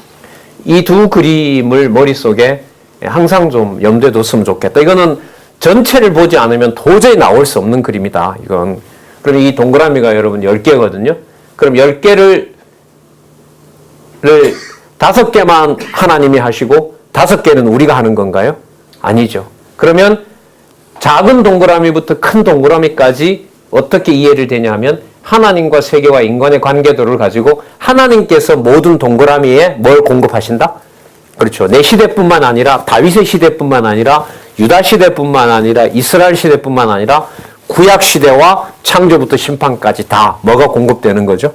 이 두 그림을 머릿속에 항상 좀 염두에 뒀으면 좋겠다. 이거는 전체를 보지 않으면 도저히 나올 수 없는 그림이다. 이건. 그럼 이 동그라미가 여러분 10개거든요. 그럼 10개를 5개만 하나님이 하시고 5개는 우리가 하는 건가요? 아니죠. 그러면 작은 동그라미부터 큰 동그라미까지 어떻게 이해를 되냐면 하나님과 세계와 인간의 관계도를 가지고 하나님께서 모든 동그라미에 뭘 공급하신다? 그렇죠. 내 시대뿐만 아니라 다윗의 시대뿐만 아니라 유다 시대뿐만 아니라 이스라엘 시대뿐만 아니라 구약 시대와 창조부터 심판까지 다 뭐가 공급되는 거죠?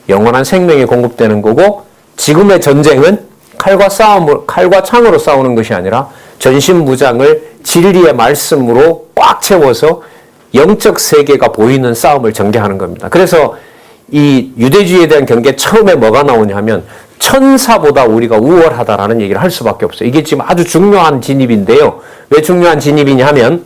영원한 생명이 공급되는 거고 지금의 전쟁은 칼과 창으로 싸우는 것이 아니라 전신무장을 진리의 말씀으로 꽉 채워서 영적 세계가 보이는 싸움을 전개하는 겁니다. 그래서 이 유대주의에 대한 경계 처음에 뭐가 나오냐 하면 천사보다 우리가 우월하다라는 얘기를 할 수밖에 없어요. 이게 지금 아주 중요한 진입인데요. 왜 중요한 진입이냐 하면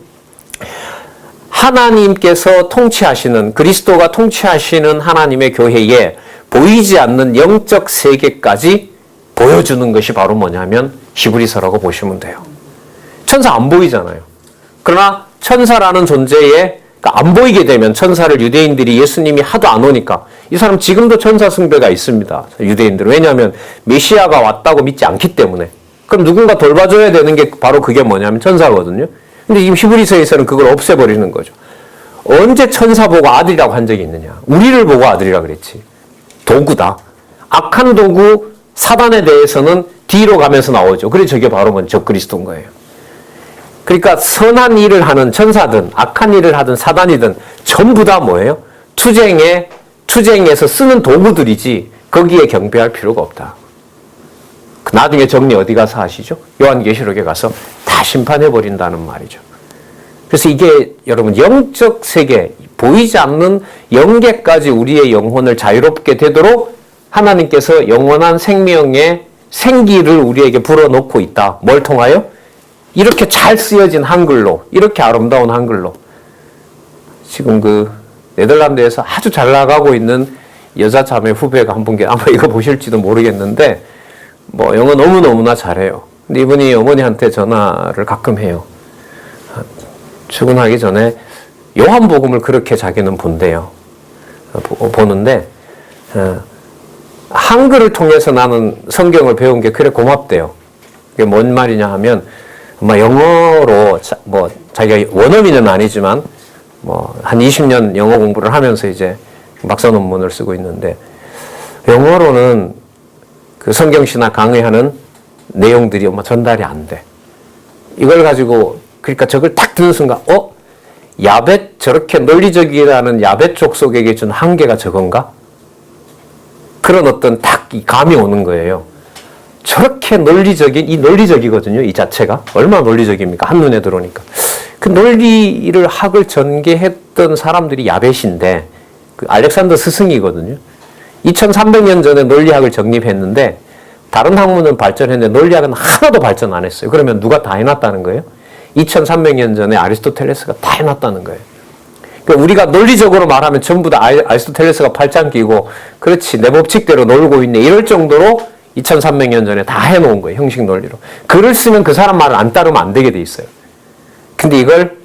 하나님께서 통치하시는 그리스도가 통치하시는 하나님의 교회에 보이지 않는 영적 세계까지 보여주는 것이 바로 뭐냐면 히브리서라고 보시면 돼요. 천사 안 보이잖아요. 그러나 천사라는 존재에 안 보이게 되면 천사를 유대인들이 예수님이 하도 안 오니까 이 사람 지금도 천사 숭배가 있습니다. 유대인들은. 왜냐하면 메시아가 왔다고 믿지 않기 때문에. 그럼 누군가 돌봐줘야 되는 게 바로 그게 뭐냐면 천사거든요. 근데 지금 히브리서에서는 그걸 없애버리는 거죠. 언제 천사 보고 아들이라고 한 적이 있느냐. 우리를 보고 아들이라 그랬지. 도구다. 악한 도구 사단에 대해서는 뒤로 가면서 나오죠. 그래서 저게 바로 적그리스도인 거예요. 그러니까 선한 일을 하는 천사든 악한 일을 하든 사단이든 전부 다 뭐예요? 투쟁에서 쓰는 도구들이지 거기에 경배할 필요가 없다. 나중에 정리 어디 가서 하시죠? 요한계시록에 가서 다 심판해버린다는 말이죠. 그래서 이게 여러분 영적 세계, 보이지 않는 영계까지 우리의 영혼을 자유롭게 되도록 하나님께서 영원한 생명의 생기를 우리에게 불어넣고 있다. 뭘 통하여? 이렇게 잘 쓰여진 한글로, 이렇게 아름다운 한글로. 지금 그 네덜란드에서 아주 잘 나가고 있는 여자 자매 후배가 한 분 아마 이거 보실지도 모르겠는데 뭐 영어 너무너무나 잘해요. 근데 이분이 어머니한테 전화를 가끔 해요. 출근하기 전에 요한복음을 그렇게 자기는 본대요. 보는데 한글을 통해서 나는 성경을 배운 게 그래 고맙대요. 그게 뭔 말이냐 하면 아마 영어로 뭐 자기가 원어민은 아니지만 뭐 한 20년 영어 공부를 하면서 이제 박사 논문을 쓰고 있는데 영어로는 그 성경신학 강의하는 내용들이 아마 전달이 안 돼. 이걸 가지고 그러니까 저걸 딱 듣는 순간 야벳 저렇게 논리적이라는 야벳 족속에게 준 한계가 저건가? 그런 어떤 딱 감이 오는 거예요. 저렇게 논리적인, 이 논리적이거든요. 이 자체가. 얼마나 논리적입니까? 한눈에 들어오니까. 그 논리를 학을 전개했던 사람들이 야벳인데, 그 알렉산더 스승이거든요. 2300년 전에 논리학을 정립했는데 다른 학문은 발전했는데 논리학은 하나도 발전 안 했어요. 그러면 누가 다 해놨다는 거예요? 2300년 전에 아리스토텔레스가 다 해놨다는 거예요. 그러니까 우리가 논리적으로 말하면 전부 다 아리스토텔레스가 팔짱 끼고 그렇지 내 법칙대로 놀고 있네 이럴 정도로 2300년 전에 다 해놓은 거예요. 형식 논리로. 글을 쓰면 그 사람 말을 안 따르면 안 되게 돼 있어요. 근데 이걸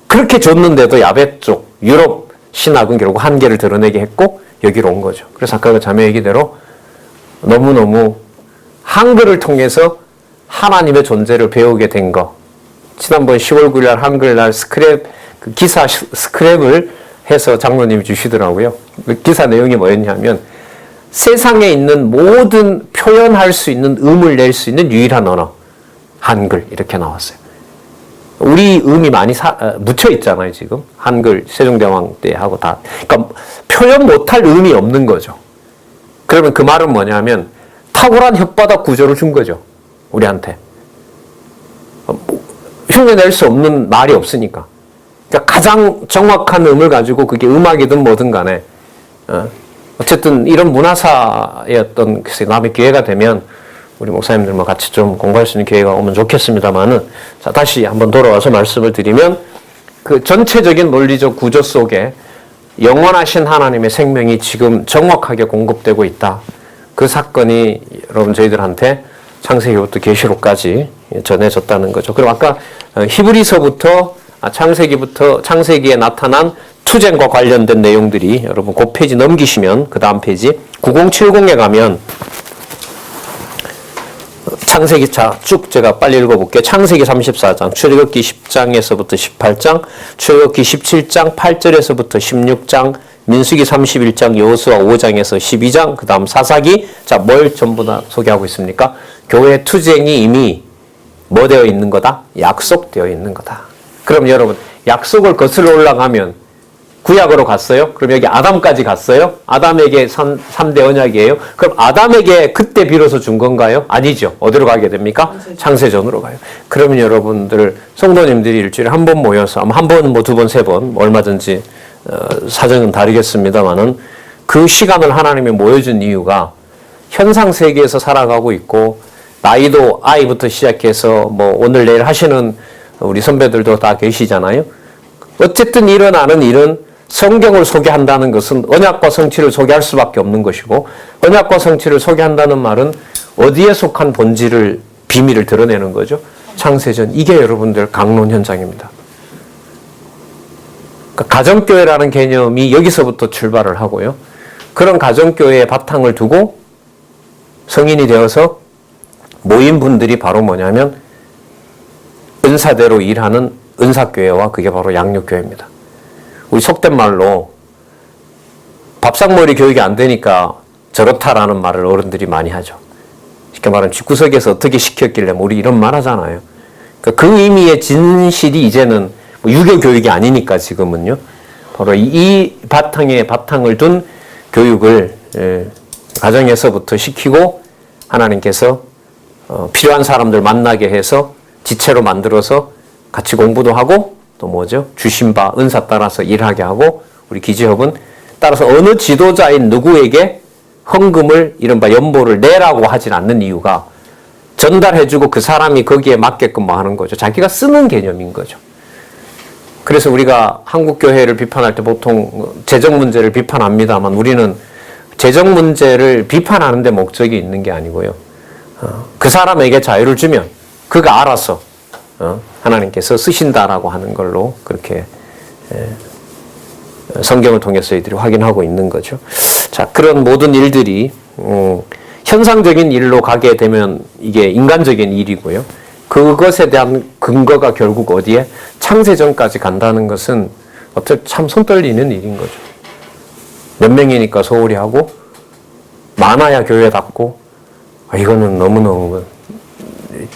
그렇게 줬는데도 야베 쪽 유럽 신학은 결국 한계를 드러내게 했고 여기로 온 거죠. 그래서 아까 그 자매 얘기대로 너무너무 한글을 통해서 하나님의 존재를 배우게 된 거. 지난번 10월 9일 날 한글날 스크랩 그 기사 스크랩을 해서 장로님이 주시더라고요. 그 기사 내용이 뭐였냐면 세상에 있는 모든 표현할 수 있는 음을 낼 수 있는 유일한 언어 한글 이렇게 나왔어요. 우리 음이 많이 묻혀 있잖아요 지금 한글 세종대왕 때 하고 다. 그러니까 표현 못할 음이 없는 거죠. 그러면 그 말은 뭐냐면 탁월한 혓바닥 구조를 준 거죠 우리한테. 흉내낼 수 없는 말이 없으니까. 그러니까 가장 정확한 음을 가지고 그게 음악이든 뭐든 간에 어쨌든 이런 문화사의 어떤 남의 기회가 되면 우리 목사님들과 같이 좀 공부할 수 있는 기회가 오면 좋겠습니다만은 자 다시 한번 돌아와서 말씀을 드리면 그 전체적인 논리적 구조 속에 영원하신 하나님의 생명이 지금 정확하게 공급되고 있다. 그 사건이 여러분 저희들한테 창세기부터 계시록까지 전해졌다는 거죠. 그리고 아까 히브리서부터 창세기에 나타난 투쟁과 관련된 내용들이 여러분 그 페이지 넘기시면 그 다음 페이지 9070에 가면 창세기 쭉 제가 빨리 읽어볼게요. 창세기 34장, 출애굽기 10장에서부터 18장, 출애굽기 17장 8절에서부터 16장, 민수기 31장, 여호수아 5장에서 12장, 그 다음 사사기. 자, 뭘 전부 다 소개하고 있습니까? 교회 투쟁이 이미 뭐 되어 있는 거다? 약속되어 있는 거다. 그럼 여러분 약속을 거슬러 올라가면 구약으로 갔어요? 그럼 여기 아담까지 갔어요? 아담에게 3대 언약이에요? 그럼 아담에게 그때 비로소 준 건가요? 아니죠. 어디로 가게 됩니까? 창세전으로 가요. 그러면 여러분들 성도님들이 일주일에 한 번 모여서 한 번, 뭐 두 번, 세 번 얼마든지 사정은 다르겠습니다만은 그 시간을 하나님이 모여준 이유가 현상 세계에서 살아가고 있고 나이도 아이부터 시작해서 뭐 오늘 내일 하시는 우리 선배들도 다 계시잖아요. 어쨌든 일어나는 일은 성경을 소개한다는 것은 언약과 성취를 소개할 수밖에 없는 것이고 언약과 성취를 소개한다는 말은 어디에 속한 본질을 비밀을 드러내는 거죠. 창세전. 이게 여러분들 강론 현장입니다. 그러니까 가정교회라는 개념이 여기서부터 출발을 하고요. 그런 가정교회의 바탕을 두고 성인이 되어서 모인 분들이 바로 뭐냐면 은사대로 일하는 은사교회와 그게 바로 양육교회입니다. 우리 속된 말로 밥상머리 교육이 안 되니까 저렇다라는 말을 어른들이 많이 하죠. 쉽게 말하면 집구석에서 어떻게 시켰길래 우리 이런 말 하잖아요. 그러니까 그 의미의 진실이 이제는 뭐 유교 교육이 아니니까 지금은요. 바로 이 바탕을 둔 교육을 가정에서부터 시키고 하나님께서 필요한 사람들 만나게 해서 지체로 만들어서 같이 공부도 하고 또 뭐죠? 주신 바 은사 따라서 일하게 하고 우리 기지협은 따라서 어느 지도자인 누구에게 헌금을 이른바 연보를 내라고 하진 않는 이유가 전달해주고 그 사람이 거기에 맞게끔 뭐 하는 거죠. 자기가 쓰는 개념인 거죠. 그래서 우리가 한국교회를 비판할 때 보통 재정 문제를 비판합니다만 우리는 재정 문제를 비판하는 데 목적이 있는 게 아니고요. 그 사람에게 자유를 주면 그가 알아서 하나님께서 쓰신다라고 하는 걸로 그렇게 성경을 통해서 이들이 확인하고 있는 거죠. 자, 그런 모든 일들이 현상적인 일로 가게 되면 이게 인간적인 일이고요. 그것에 대한 근거가 결국 어디에? 창세전까지 간다는 것은 어떻게 참 손 떨리는 일인 거죠. 몇 명이니까 소홀히 하고 많아야 교회답고 이거는 너무너무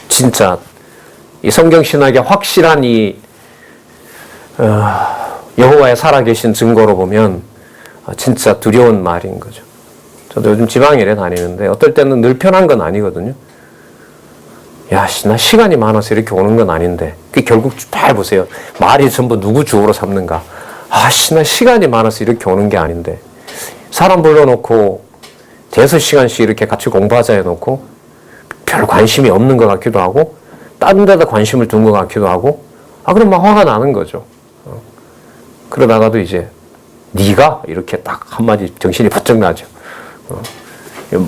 진짜 이 성경신학의 확실한 이 여호와의 살아계신 증거로 보면 진짜 두려운 말인 거죠. 저도 요즘 지방일에 다니는데 어떨 때는 늘 편한 건 아니거든요. 야, 나 시간이 많아서 이렇게 오는 건 아닌데. 그 결국 잘 보세요. 말이 전부 누구 주어로 삼는가. 나 시간이 많아서 이렇게 오는 게 아닌데. 사람 불러놓고 5시간씩 이렇게 같이 공부하자 해놓고 별 관심이 없는 것 같기도 하고 다른 데다 관심을 둔 것 같기도 하고 그럼 막 화가 나는 거죠. 그러다가도 이제 네가 이렇게 딱 한마디 정신이 번쩍 나죠.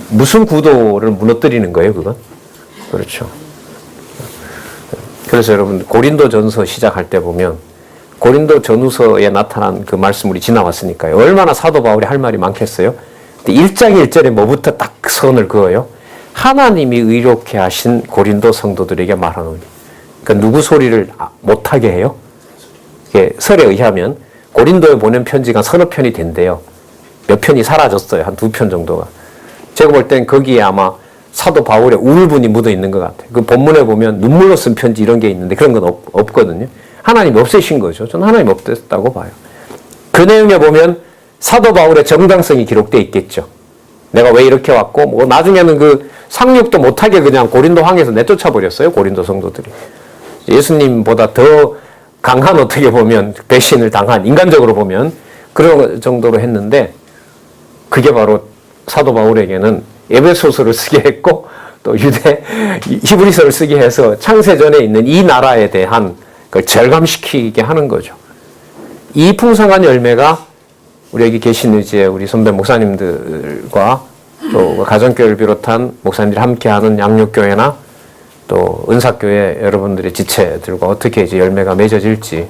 무슨 구도를 무너뜨리는 거예요, 그건? 그렇죠. 그래서 여러분 고린도전서 시작할 때 보면 고린도전후서에 나타난 그 말씀 우리 지나왔으니까요. 얼마나 사도 바울이 할 말이 많겠어요? 1장 1절에 뭐부터 딱 선을 그어요? 하나님이 의롭게 하신 고린도 성도들에게 말하노니. 그러니까 누구 소리를 못하게 해요? 이게 설에 의하면 고린도에 보낸 편지가 서너 편이 된대요. 몇 편이 사라졌어요. 한 2편 정도가. 제가 볼 땐 거기에 아마 사도 바울의 우울분이 묻어 있는 것 같아요. 그 본문에 보면 눈물로 쓴 편지 이런 게 있는데 그런 건 없거든요. 하나님 없애신 거죠. 저는 하나님 없앴다고 봐요. 그 내용에 보면 사도 바울의 정당성이 기록되어 있겠죠. 내가 왜 이렇게 왔고, 뭐 나중에는 그 상륙도 못하게 그냥 고린도 황에서 내쫓아 버렸어요. 고린도 성도들이. 예수님보다 더 강한 어떻게 보면 배신을 당한 인간적으로 보면 그런 정도로 했는데 그게 바로 사도 바울에게는 에베소서를 쓰게 했고 또 히브리서를 쓰게 해서 창세전에 있는 이 나라에 대한 그걸 절감시키게 하는 거죠. 이 풍성한 열매가 우리 여기 계신 이제 우리 선배 목사님들과 또 가정교회를 비롯한 목사님들이 함께하는 양육교회나 또 은사교회 여러분들의 지체들과 어떻게 이제 열매가 맺어질지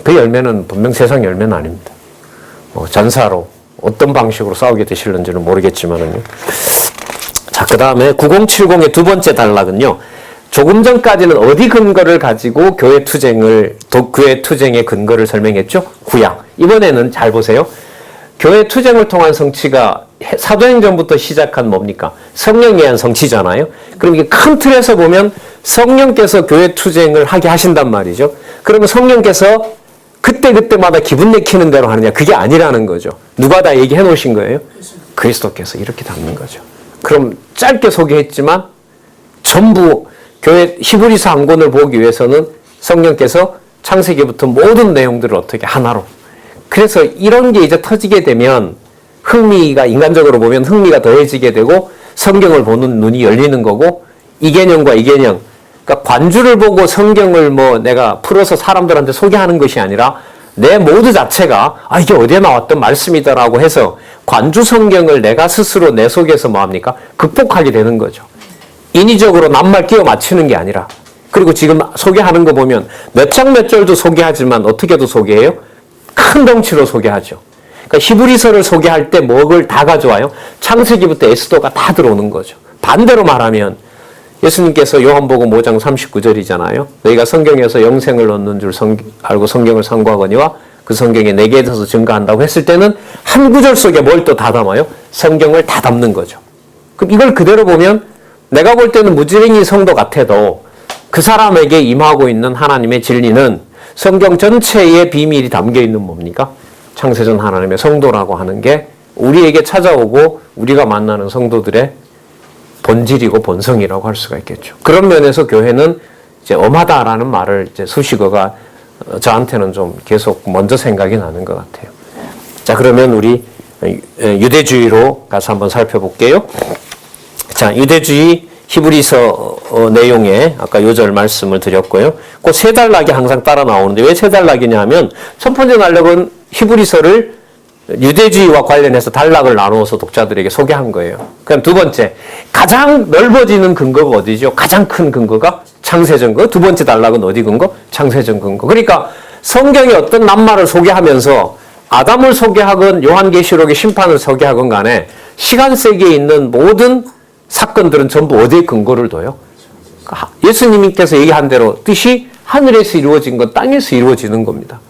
그 열매는 분명 세상 열매는 아닙니다. 전사로 어떤 방식으로 싸우게 되실는지는 모르겠지만은요. 자, 그 다음에 9070의 두 번째 단락은요. 조금 전까지는 어디 근거를 가지고 교회 투쟁의 근거를 설명했죠? 구약. 이번에는 잘 보세요. 교회 투쟁을 통한 성취가 사도행전부터 시작한 뭡니까? 성령에 의한 성취잖아요. 그럼 이게 큰 틀에서 보면 성령께서 교회 투쟁을 하게 하신단 말이죠. 그러면 성령께서 그때그때마다 기분 내키는 대로 하느냐? 그게 아니라는 거죠. 누가 다 얘기해 놓으신 거예요? 그리스도께서 이렇게 담는 거죠. 그럼 짧게 소개했지만 전부 교회 히브리서 한 권을 보기 위해서는 성령께서 창세기부터 모든 내용들을 어떻게 하나로. 그래서 이런 게 이제 터지게 되면 흥미가 인간적으로 보면 흥미가 더해지게 되고 성경을 보는 눈이 열리는 거고 이 개념과 이 개념 그러니까 관주를 보고 성경을 뭐 내가 풀어서 사람들한테 소개하는 것이 아니라 내 모두 자체가 이게 어디에 나왔던 말씀이다라고 해서 관주 성경을 내가 스스로 내 속에서 뭐합니까? 극복하게 되는 거죠. 인위적으로 낱말 끼워 맞추는 게 아니라 그리고 지금 소개하는 거 보면 몇 장 몇 절도 소개하지만 어떻게도 소개해요? 큰 덩치로 소개하죠. 그러니까 히브리서를 소개할 때 뭐를 다 가져와요? 창세기부터 에스더가 다 들어오는 거죠. 반대로 말하면 예수님께서 요한복음 5장 39절이잖아요. 너희가 성경에서 영생을 얻는 줄 알고 성경을 상고하거니와 그 성경에 내게 대해서 증거한다고 했을 때는 한 구절 속에 뭘 또 다 담아요? 성경을 다 담는 거죠. 그럼 이걸 그대로 보면 내가 볼 때는 무지랭이 성도 같아도 그 사람에게 임하고 있는 하나님의 진리는 성경 전체의 비밀이 담겨 있는 뭡니까? 창세전 하나님의 성도라고 하는 게 우리에게 찾아오고 우리가 만나는 성도들의 본질이고 본성이라고 할 수가 있겠죠. 그런 면에서 교회는 이제 엄하다라는 말을 이제 수식어가 저한테는 좀 계속 먼저 생각이 나는 것 같아요. 자, 그러면 우리 유대주의로 가서 한번 살펴볼게요. 자, 유대주의 히브리서 내용에 아까 요절 말씀을 드렸고요. 그 세 단락이 항상 따라 나오는데 왜 세 단락이냐 하면 첫 번째 단락은 히브리서를 유대주의와 관련해서 단락을 나누어서 독자들에게 소개한 거예요. 그럼 두 번째, 가장 넓어지는 근거가 어디죠? 가장 큰 근거가 창세전 근거. 두 번째 단락은 어디 근거? 창세전 근거. 그러니까 성경의 어떤 낱말을 소개하면서 아담을 소개하건 요한계시록의 심판을 소개하건 간에 시간 세계에 있는 모든 사건들은 전부 어디에 근거를 둬요? 예수님께서 얘기한 대로 뜻이 하늘에서 이루어진 건 땅에서 이루어지는 겁니다.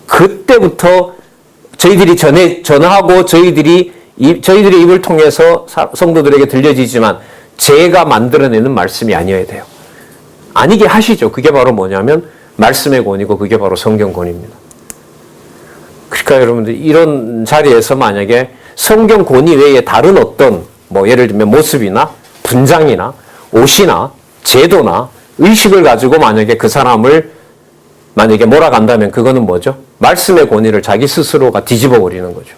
그때부터 저희들이 전하고 저희들의 입을 통해서 성도들에게 들려지지만 제가 만들어내는 말씀이 아니어야 돼요. 아니게 하시죠. 그게 바로 뭐냐면 말씀의 권위고 그게 바로 성경 권위입니다. 그러니까 여러분들 이런 자리에서 만약에 성경 권위 외에 다른 어떤 뭐 예를 들면 모습이나 분장이나 옷이나 제도나 의식을 가지고 만약에 그 사람을 만약에 몰아간다면 그거는 뭐죠? 말씀의 권위를 자기 스스로가 뒤집어 버리는 거죠.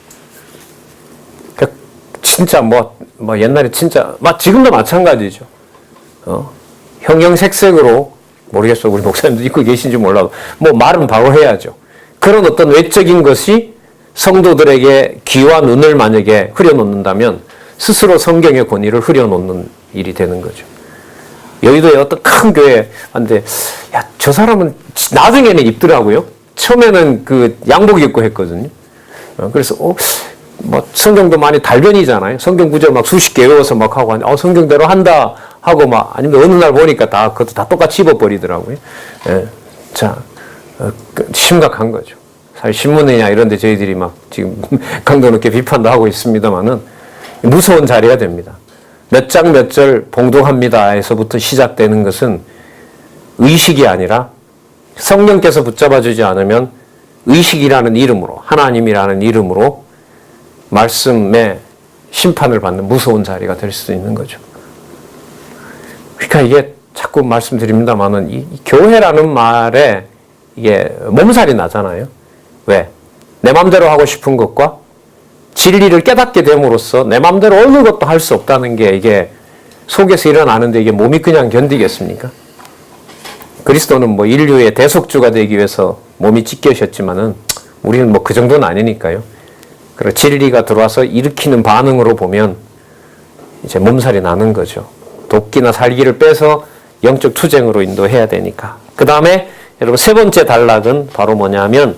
진짜 옛날에 진짜, 지금도 마찬가지죠. 형형색색으로, 모르겠어. 우리 목사님도 입고 계신지 몰라도, 말은 바로 해야죠. 그런 어떤 외적인 것이 성도들에게 귀와 눈을 만약에 흐려놓는다면 스스로 성경의 권위를 흐려놓는 일이 되는 거죠. 여의도에 어떤 큰 교회 한데, 저 사람은 나중에는 입더라고요. 처음에는 그 양복 입고 했거든요. 그래서, 성경도 많이 달변이잖아요. 성경 구절 수십 개 외워서 하고, 성경대로 한다 하고 아니면 어느 날 보니까 그것도 다 똑같이 입어버리더라고요. 예. 자, 심각한 거죠. 사실 신문이나 이런 데 저희들이 지금 강도 높게 비판도 하고 있습니다만은 무서운 자리가 됩니다. 몇 장 몇 절 봉독합니다에서부터 시작되는 것은 의식이 아니라 성령께서 붙잡아주지 않으면 의식이라는 이름으로, 하나님이라는 이름으로 말씀의 심판을 받는 무서운 자리가 될 수 있는 거죠. 그러니까 이게 자꾸 말씀드립니다만은 이 교회라는 말에 이게 몸살이 나잖아요. 왜? 내 마음대로 하고 싶은 것과 진리를 깨닫게 됨으로써 내 마음대로 어느 것도 할 수 없다는 게 이게 속에서 일어나는데 이게 몸이 그냥 견디겠습니까? 그리스도는 인류의 대속주가 되기 위해서 몸이 찢겨졌지만은 우리는 그 정도는 아니니까요. 그리고 진리가 들어와서 일으키는 반응으로 보면 이제 몸살이 나는 거죠. 도끼나 살기를 빼서 영적 투쟁으로 인도해야 되니까. 그 다음에 여러분 세 번째 단락은 바로 뭐냐면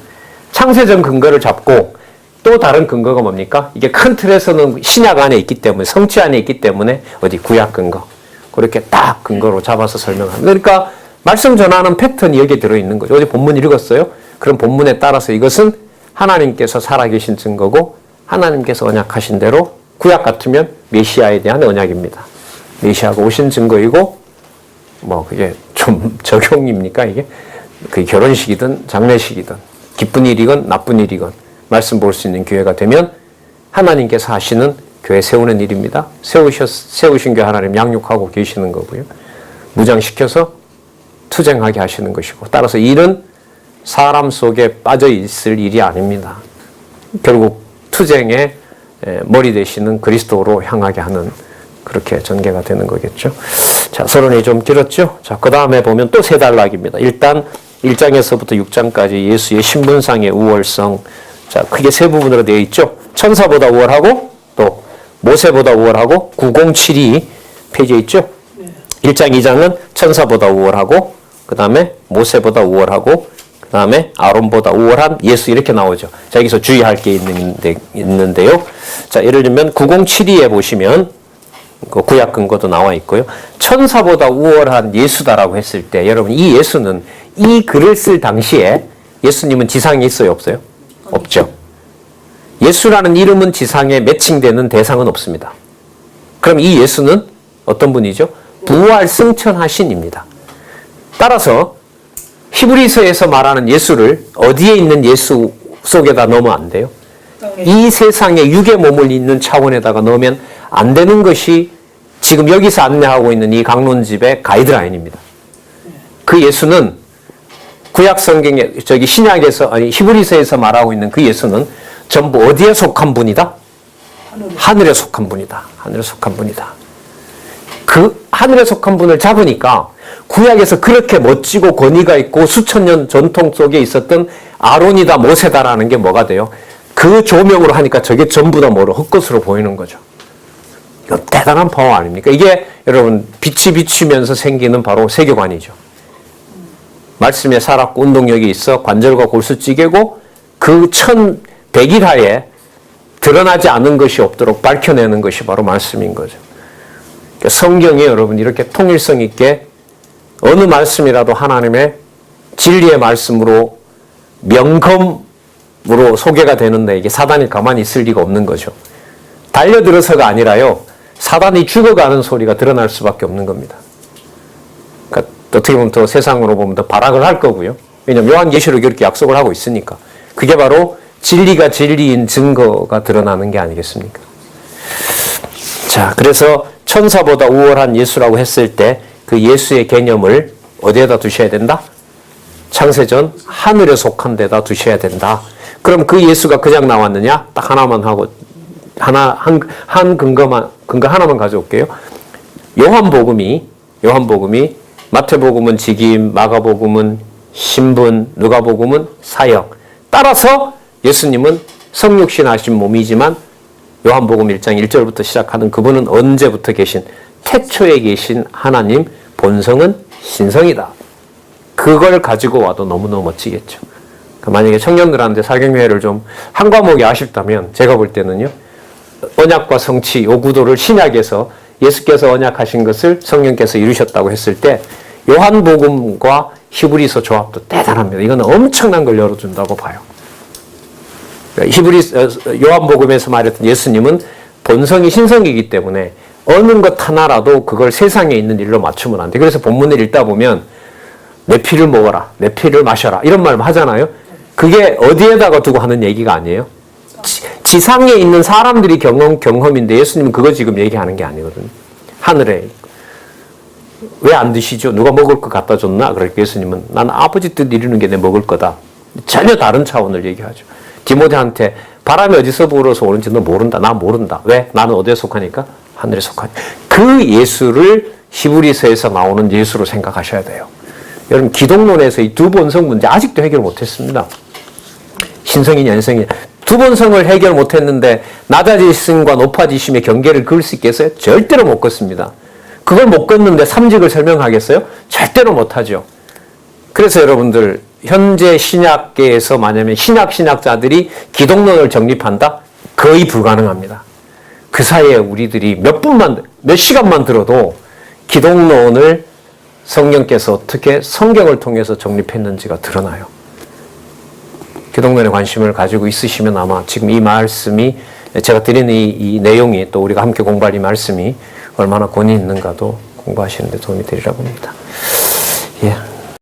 창세전 근거를 잡고 또 다른 근거가 뭡니까? 이게 큰 틀에서는 신약 안에 있기 때문에, 성취 안에 있기 때문에 어디 구약 근거. 그렇게 딱 근거로 잡아서 설명합니다. 그러니까 말씀 전하는 패턴이 여기에 들어있는 거죠. 어제 본문 읽었어요? 그럼 본문에 따라서 이것은 하나님께서 살아계신 증거고 하나님께서 언약하신 대로 구약 같으면 메시아에 대한 언약입니다. 메시아가 오신 증거이고 그게 좀 적용입니까 이게? 그게 결혼식이든 장례식이든 기쁜 일이건 나쁜 일이건 말씀 볼 수 있는 교회가 되면 하나님께서 하시는 교회 세우는 일입니다. 세우신 교회 하나님 양육하고 계시는 거고요. 무장시켜서 투쟁하게 하시는 것이고 따라서 일은 사람 속에 빠져 있을 일이 아닙니다. 결국 투쟁의 머리 되시는 그리스도로 향하게 하는 그렇게 전개가 되는 거겠죠. 자, 서론이 좀 길었죠? 자, 그 다음에 보면 또 세 단락입니다. 일단 1장에서부터 6장까지 예수의 신분상의 우월성. 자, 크게 세 부분으로 되어 있죠. 천사보다 우월하고 또 모세보다 우월하고 9072 페이지에 있죠. 1장, 2장은 천사보다 우월하고 그 다음에 모세보다 우월하고 그 다음에 아론보다 우월한 예수 이렇게 나오죠. 자, 여기서 주의할 게 있는데요. 자, 예를 들면 9072에 보시면 그 구약 근거도 나와 있고요. 천사보다 우월한 예수다라고 했을 때 여러분 이 예수는 이 글을 쓸 당시에 예수님은 지상에 있어요? 없어요? 없죠. 예수라는 이름은 지상에 매칭되는 대상은 없습니다. 그럼 이 예수는 어떤 분이죠? 부활 승천하신입니다. 따라서 히브리서에서 말하는 예수를 어디에 있는 예수 속에다 넣으면 안 돼요. 이 세상에 육의 몸을 잇는 차원에다가 넣으면 안 되는 것이 지금 여기서 안내하고 있는 이 강론집의 가이드라인입니다. 그 예수는 구약 성경에 신약에서 히브리서에서 말하고 있는 그 예수는 전부 어디에 속한 분이다? 하늘에 속한 분이다. 하늘에 속한 분이다. 그 하늘에 속한 분을 잡으니까 구약에서 그렇게 멋지고 권위가 있고 수천 년 전통 속에 있었던 아론이다 모세다라는 게 뭐가 돼요? 그 조명으로 하니까 저게 전부 다 헛것으로 보이는 거죠. 이거 대단한 파워 아닙니까? 이게 여러분 빛이 비추면서 생기는 바로 세계관이죠. 말씀에 살았고 운동력이 있어 관절과 골수찌개고 그 1100일하에 드러나지 않은 것이 없도록 밝혀내는 것이 바로 말씀인 거죠. 그러니까 성경이 여러분 이렇게 통일성 있게 어느 말씀이라도 하나님의 진리의 말씀으로 명검으로 소개가 되는데 이게 사단이 가만히 있을 리가 없는 거죠. 달려들어서가 아니라요. 사단이 죽어가는 소리가 드러날 수밖에 없는 겁니다. 그러니까 어떻게 보면 더 세상으로 보면 더 발악을 할 거고요. 왜냐하면 요한계시록이 이렇게 약속을 하고 있으니까. 그게 바로 진리가 진리인 증거가 드러나는 게 아니겠습니까? 자, 그래서 천사보다 우월한 예수라고 했을 때 그 예수의 개념을 어디에다 두셔야 된다? 창세전 하늘에 속한 데다 두셔야 된다. 그럼 그 예수가 그냥 나왔느냐? 딱 하나만 하고 한 근거 하나만 가져올게요. 요한복음이 마태복음은 직임, 마가복음은 신분, 누가복음은 사역. 따라서 예수님은 성육신 하신 몸이지만 요한복음 1장 1절부터 시작하는 그분은 언제부터 계신 태초에 계신 하나님, 본성은 신성이다. 그걸 가지고 와도 너무너무 멋지겠죠. 만약에 청년들한테 사경회를 좀 한 과목이 아쉽다면 제가 볼 때는요. 언약과 성취 요 구도를 신약에서 예수께서 언약하신 것을 성령께서 이루셨다고 했을 때 요한복음과 히브리서 조합도 대단합니다. 이거는 엄청난 걸 열어준다고 봐요. 요한복음에서 말했던 예수님은 본성이 신성이기 때문에 어느 것 하나라도 그걸 세상에 있는 일로 맞추면 안 돼. 그래서 본문을 읽다 보면 내 피를 먹어라, 내 피를 마셔라 이런 말 하잖아요. 그게 어디에다가 두고 하는 얘기가 아니에요. 지상에 있는 사람들이 경험인데 예수님은 그거 지금 얘기하는 게 아니거든요. 하늘에 왜 안 드시죠? 누가 먹을 거 갖다 줬나? 그러니까 예수님은 난 아버지 뜻 이루는 게 내 먹을 거다. 전혀 다른 차원을 얘기하죠. 디모데한테 바람이 어디서 불어서 오는지 너 모른다. 나 모른다. 왜? 나는 어디에 속하니까? 하늘에 속하니. 그 예수를 히브리서에서 나오는 예수로 생각하셔야 돼요. 여러분 기독론에서 이 두 본성 문제 아직도 해결 못했습니다. 신성이냐 인성이냐. 두 본성을 해결 못했는데 낮아지심과 높아지심의 경계를 그을 수 있겠어요? 절대로 못 걷습니다. 그걸 못 걷는데 삼직을 설명하겠어요? 절대로 못하죠. 그래서 여러분들 현재 신약계에서 만약에 신학자들이 기독론을 정립한다? 거의 불가능합니다. 그 사이에 우리들이 몇 시간만 들어도 기독론을 성령께서 어떻게 성경을 통해서 정립했는지가 드러나요. 기독론에 관심을 가지고 있으시면 아마 지금 이 말씀이 제가 드리는 이 내용이 또 우리가 함께 공부할 이 말씀이 얼마나 권위 있는가도 공부하시는 데 도움이 되리라 봅니다. 예.